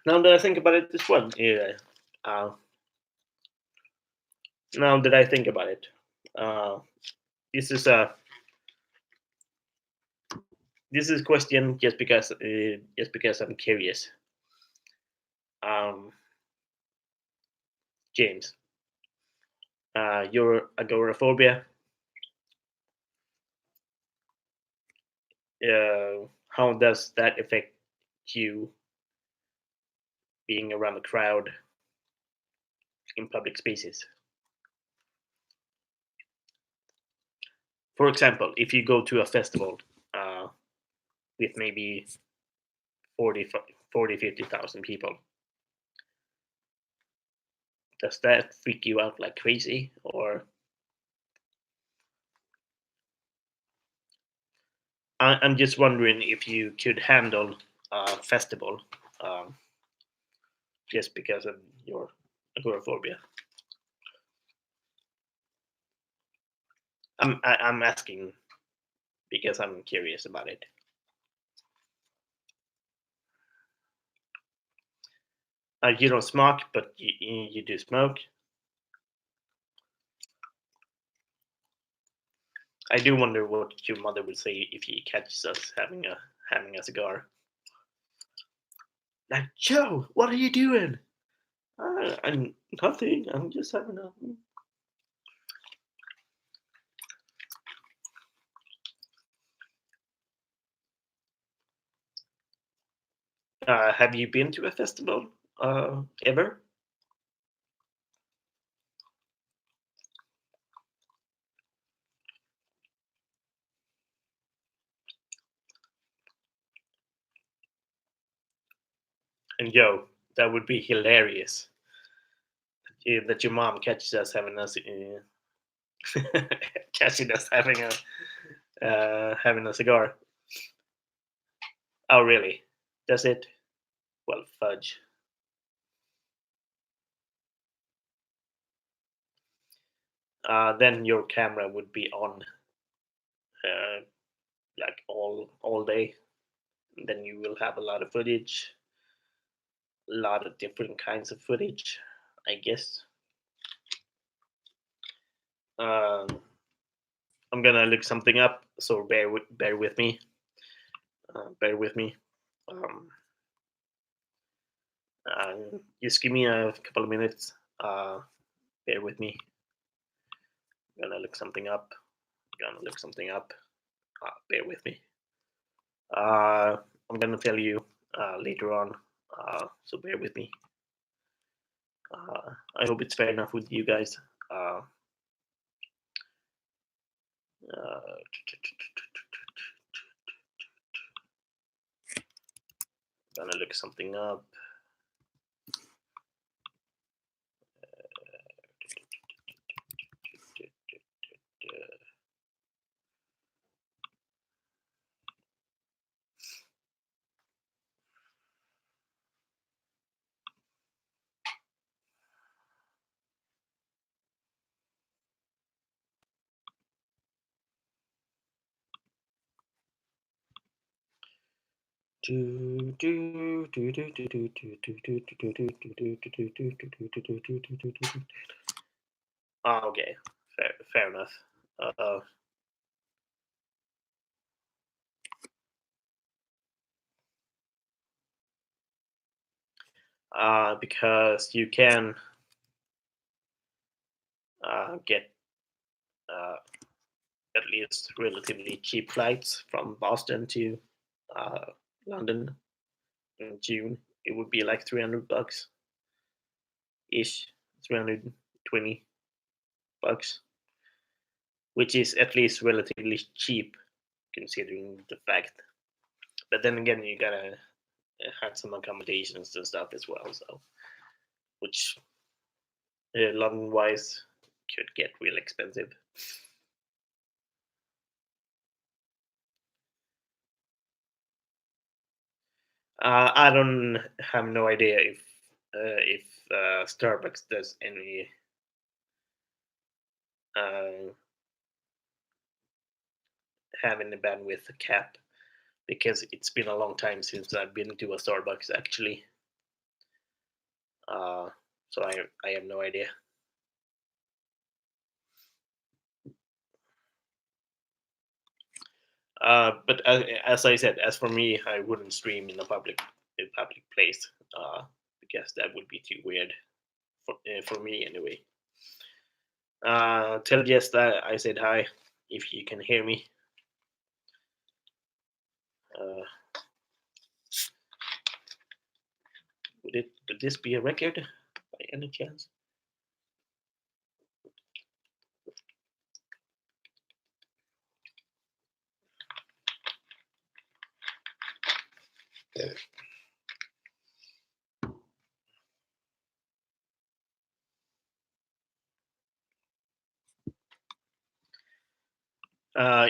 Now that I think about it as well, yeah. Now that I think about it, uh, this is a question just because I'm curious. Um, James, your agoraphobia. How does that affect you being around a crowd in public spaces? For example, if you go to a festival uh, with maybe 50,000 people, does that freak you out like crazy? Or I'm just wondering if you could handle a festival um, just because of your agoraphobia. I'm asking because I'm curious about it. You don't smoke, but you do smoke. I do wonder what your mother would say if he catches us having a cigar. Like, Joe, what are you doing? I'm nothing. I'm just having a. Have you been to a festival ever? And yo, that would be hilarious. That your mom catches us having us catching us having a cigar. Oh, really? Does it? Well, fudge. Then your camera would be on uh, like all day. Then you will have a lot of footage, a lot of different kinds of footage, I guess. Um, I'm gonna look something up, so bear with me. Bear with me. Um, just give me a couple of minutes. Bear with me. I'm gonna look something up. Bear with me. I'm gonna tell you later on. So bear with me. I hope it's fair enough with you guys. Uh, uh, gonna look something up. Okay, fair enough. Because you can get uh, at least relatively cheap flights from Boston to uh, London in June. It would be like $300 ish, 320 bucks, which is at least relatively cheap considering the fact. But then again, you gotta have some accommodations and stuff as well. So, which London wise could get real expensive. I don't have no idea if Starbucks does any uh, have any bandwidth cap because it's been a long time since I've been to a Starbucks actually. Uh, so I have no idea. But as I said, as for me, I wouldn't stream in a public place because that would be too weird for me anyway. Tell Jess that I said hi if you can hear me. Uh, would this be a record by any chance?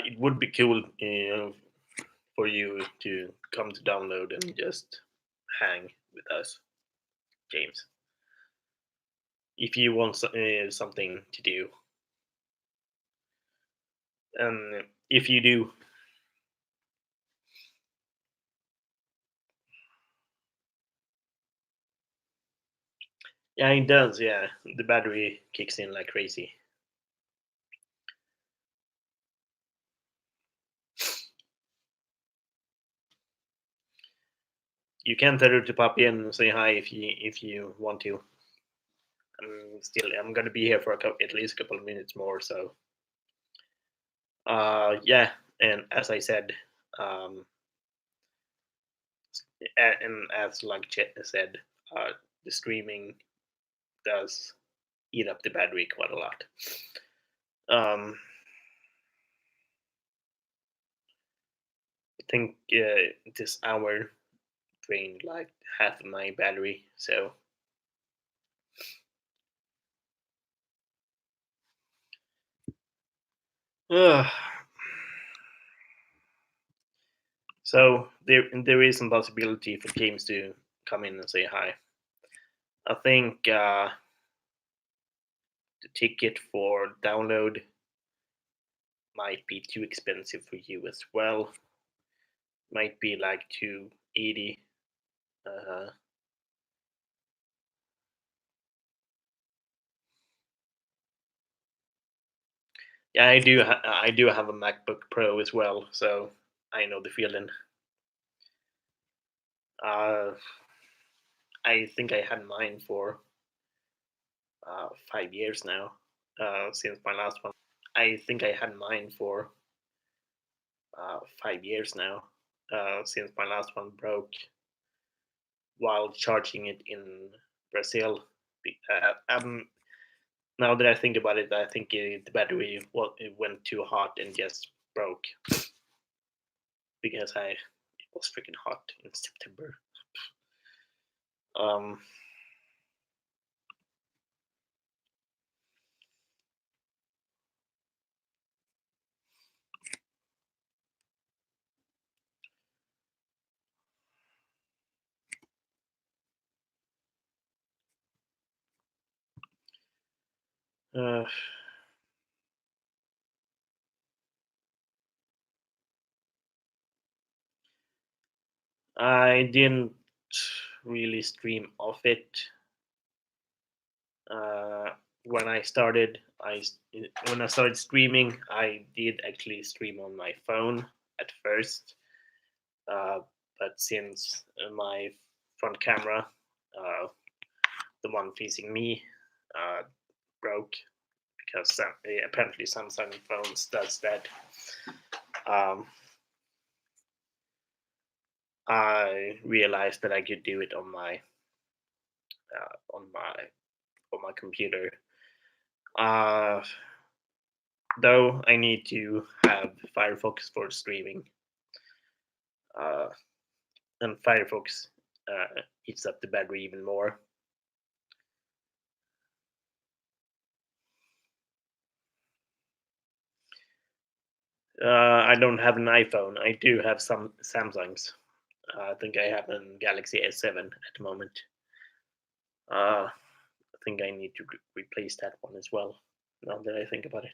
It would be cool, for you to come to download and just hang with us, James. If you want something to do, and if you do, yeah, it does. Yeah, the battery kicks in like crazy. You can tell her to pop in and say hi if you want to. I'm gonna be here for at least a couple of minutes more. So, yeah, and as I said, um, and as like Chet said, the streaming does eat up the battery quite a lot. Um, I think this hour drained like half of my battery. So, uh, so there is some possibility for James to come in and say hi. I think the ticket for download might be too expensive for you as well. Might be like 280. Uh, Yeah, I do have a MacBook Pro as well, so I know the feeling. Uh, I think I had mine for 5 years now. Since my last one, I think I had mine for 5 years now. Since my last one broke while charging it in Brazil. Now that I think about it, I think the battery it went too hot and just broke because it was freaking hot in September. Um, uh, I didn't really stream off it. Uh, when I started, when I started streaming, I did actually stream on my phone at first, uh, but since my front camera, uh, the one facing me, uh, broke because apparently Samsung phones does that. Um, I realized that I could do it on my uh, on my on my computer. Uh, though I need to have Firefox for streaming, uh, and Firefox eats up the battery even more. I don't have an iPhone. I do have some Samsungs. I think I have a Galaxy S7 at the moment. I think I need to replace that one as well. Now that I think about it,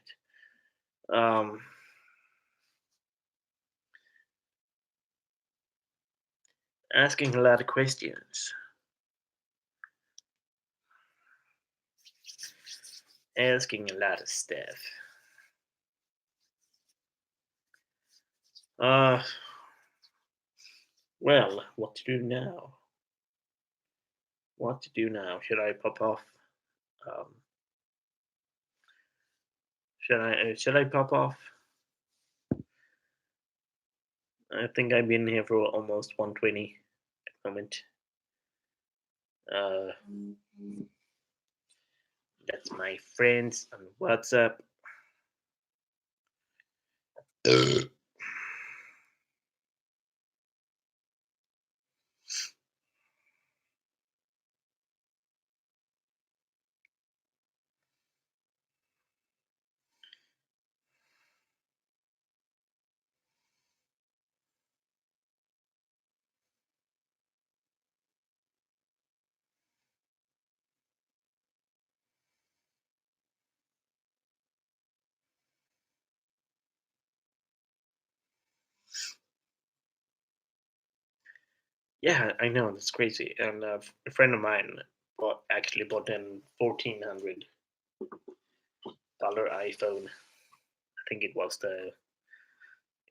asking a lot of questions, asking a lot of stuff. Uh, well, what to do now? What to do now? Should I pop off? Um, should I pop off? I think I've been here for almost 120 at the moment. Uh, that's my friends on WhatsApp. Yeah, I know that's crazy. And a friend of mine actually bought an $1,400 iPhone. I think it was the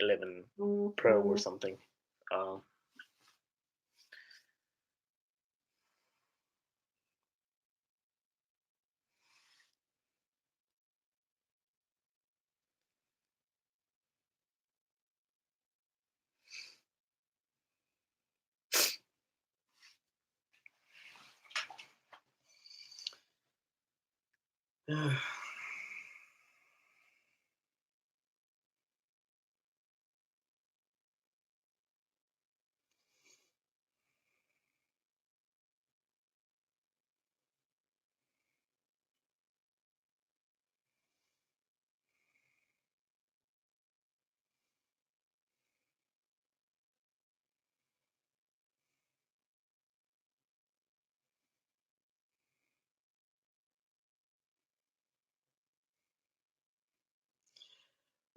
11 Pro or something. Uh,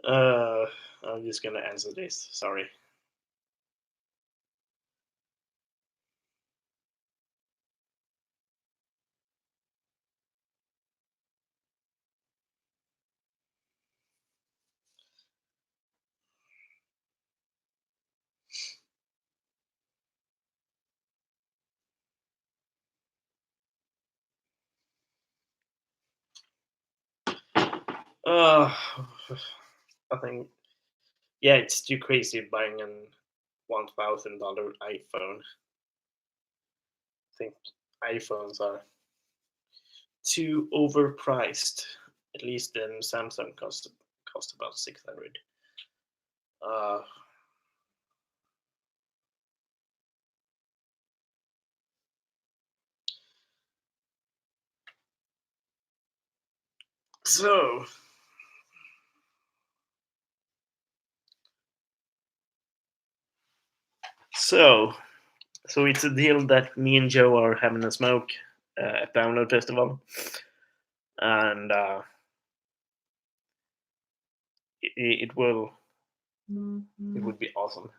uh, I'm just gonna answer this. Sorry. Uh, I think yeah, it's too crazy buying an $1,000 iPhone. I think iPhones are too overpriced. At least then Samsung cost about 600. Uh, so so so it's a deal that me and Joe are having a smoke at Download Festival, and it will it would be awesome.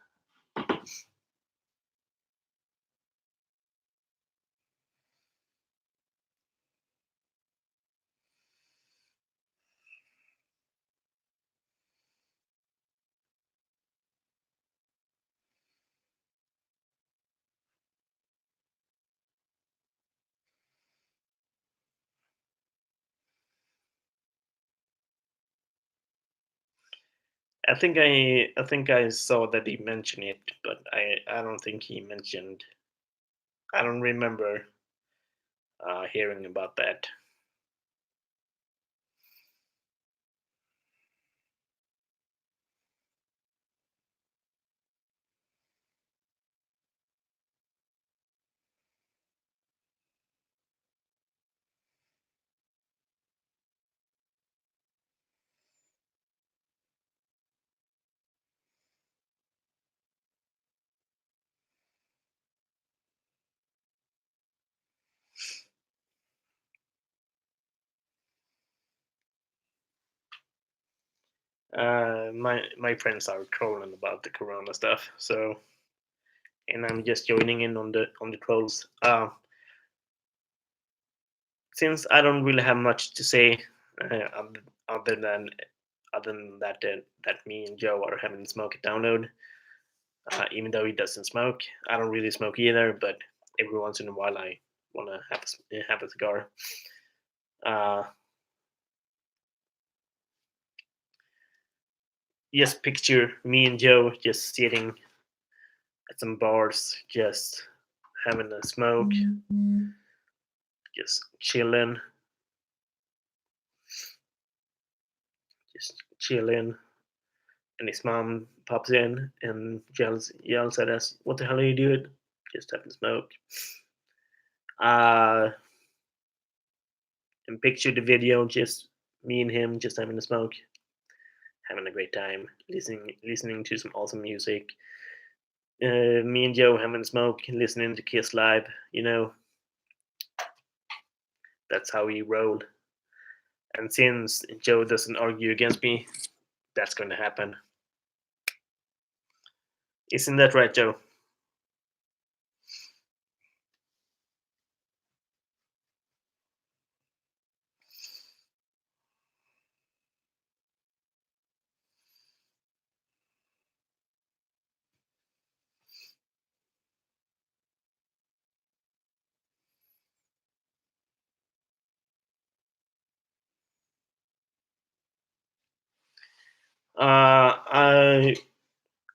I think I saw that he mentioned it, but I don't think he mentioned. I don't remember hearing about that. My friends are trolling about the Corona stuff, so and I'm just joining in on the trolls. Since I don't really have much to say other than that me and Joe are having smoke at download. Even though he doesn't smoke, I don't really smoke either. But every once in a while, I want to have a cigar. Uh, just picture me and Joe just sitting at some bars, just having a smoke, just chilling, just chilling. And his mom pops in and yells at us, "What the hell are you doing?" Just having a smoke. Uh, and picture the video, just me and him just having a smoke, having a great time, listening to some awesome music. Me and Joe having a smoke, listening to Kiss live. That's how we roll. And since Joe doesn't argue against me, that's going to happen. Isn't that right, Joe?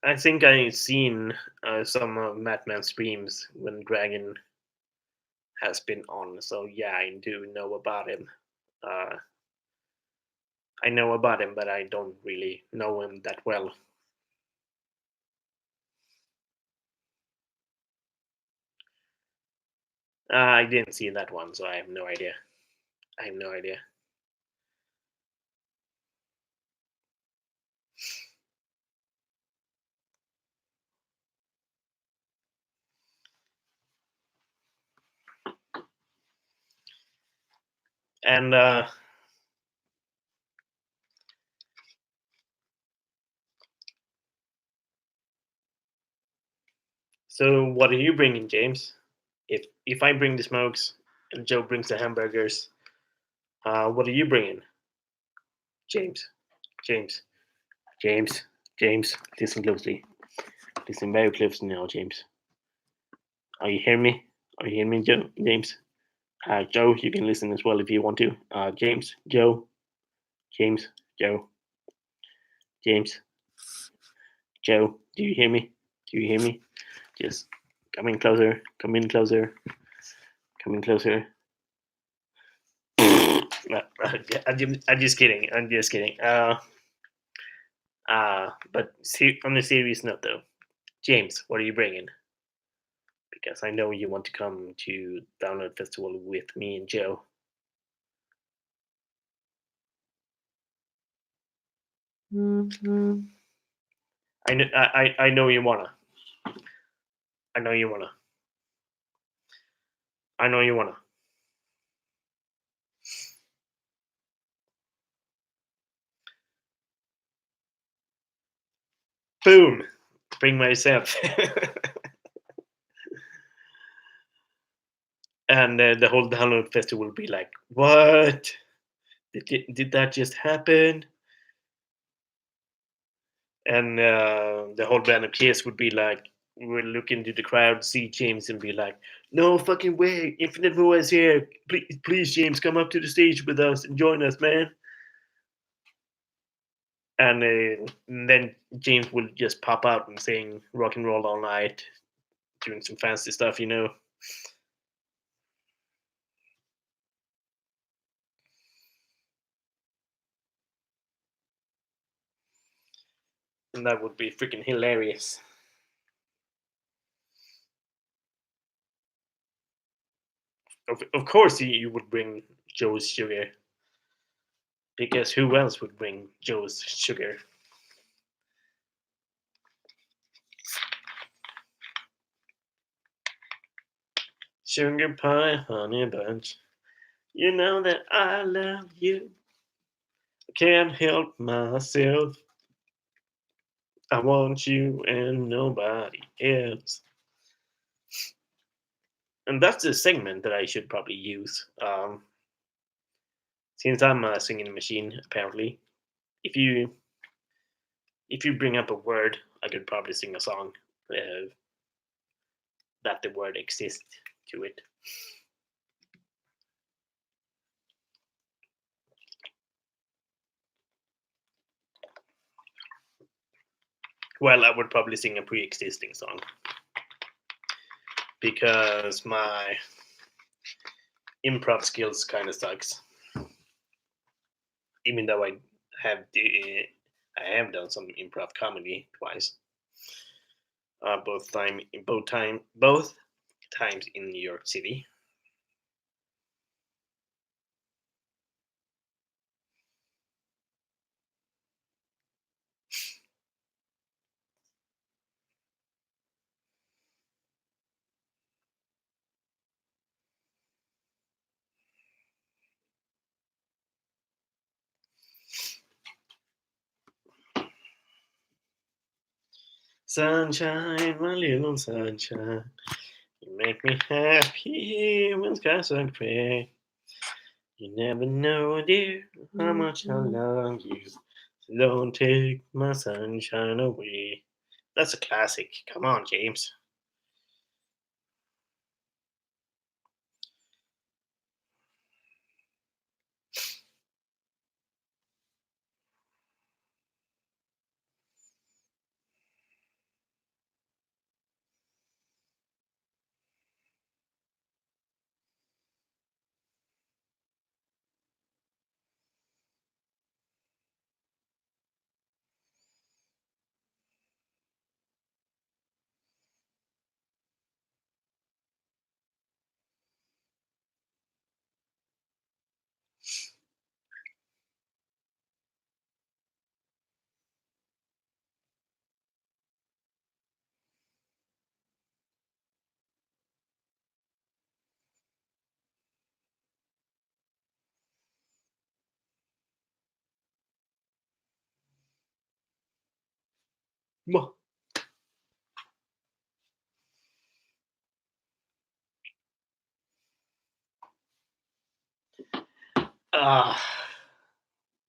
I think I've seen some of Madman streams when Dragon has been on. So yeah, I do know about him. Uh, I know about him, but I don't really know him that well. I didn't see that one, so I have no idea. I have no idea. And so, what are you bringing, James? If I bring the smokes and Joe brings the hamburgers, what are you bringing, James? James, James, James. Listen closely. Listen very closely now, James. Are you hearing me? Are you hearing me, Joe? James? Joe, you can listen as well if you want to. James, Joe, James, Joe, James, Joe, do you hear me? Do you hear me? Just come in closer. Come in closer. Come in closer. I'm just kidding. I'm just kidding. But on a serious note, though, James, what are you bringing? Because I know you want to come to Download Festival with me and Joe. I know you wanna. I know you wanna. I know you wanna. Boom! Bring myself. And the whole Download Festival will be like, what? Did that just happen? And the whole band of Kiss would be like, we'll look into the crowd, see James, and be like, "No fucking way! InfiniteMuah is here! Please, James, come up to the stage with us and join us, man!" And then James will just pop out and sing "Rock and Roll All Night," doing some fancy stuff, you know. And that would be freaking hilarious. Of course, you would bring Joe's Sugar, because who else would bring Joe's Sugar? Sugar pie, honey bunch. You know that I love you. I can't help myself. I want you and nobody else. And that's the segment that I should probably use. Since I'm a singing machine, apparently. If you if you bring up a word, I could probably sing a song uh, that the word exists to it. Well, I would probably sing a pre-existing song because my improv skills kind of sucks. Even though have I have done some improv comedy twice. Both times in New York City. Sunshine, my little sunshine, you make me happy when skies are gray. You never know, dear, how much I love you. So don't take my sunshine away. That's a classic. Come on, James. Ah,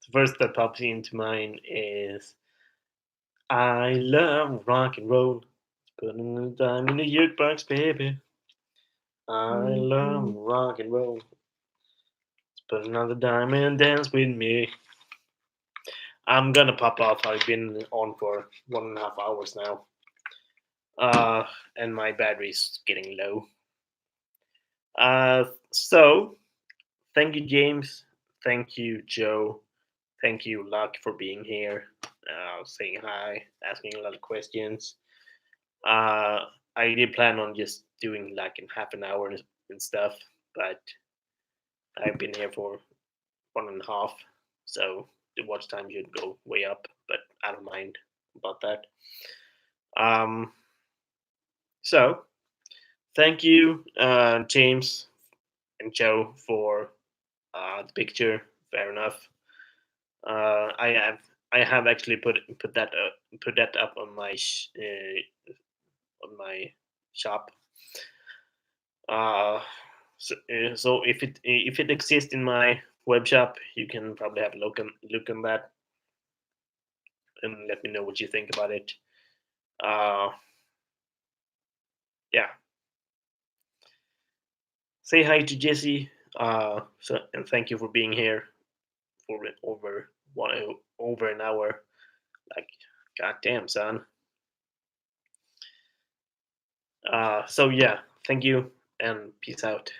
the first that pops into mind is I love rock and roll. Putting the dime in the jukebox, baby. I love rock and roll. Put another dime and dance with me. I'm gonna pop off. I've been on for 1.5 hours now, and my battery's getting low. So thank you, James. Thank you, Joe. Thank you, Luck, for being here, saying hi, asking a lot of questions. Uh, I did plan on just doing like in half an hour and stuff, but I've been here for 1.5, so the watch time should go way up. But I don't mind about that. Um, so thank you, James and Joe, for the picture. Fair enough. I have actually put that up on my shop. Uh, so if it exists in my web shop, you can probably have a look on that and let me know what you think about it. Uh, yeah, say hi to Jesse. And thank you for being here for over an hour. Like, goddamn, son. So yeah, thank you and peace out.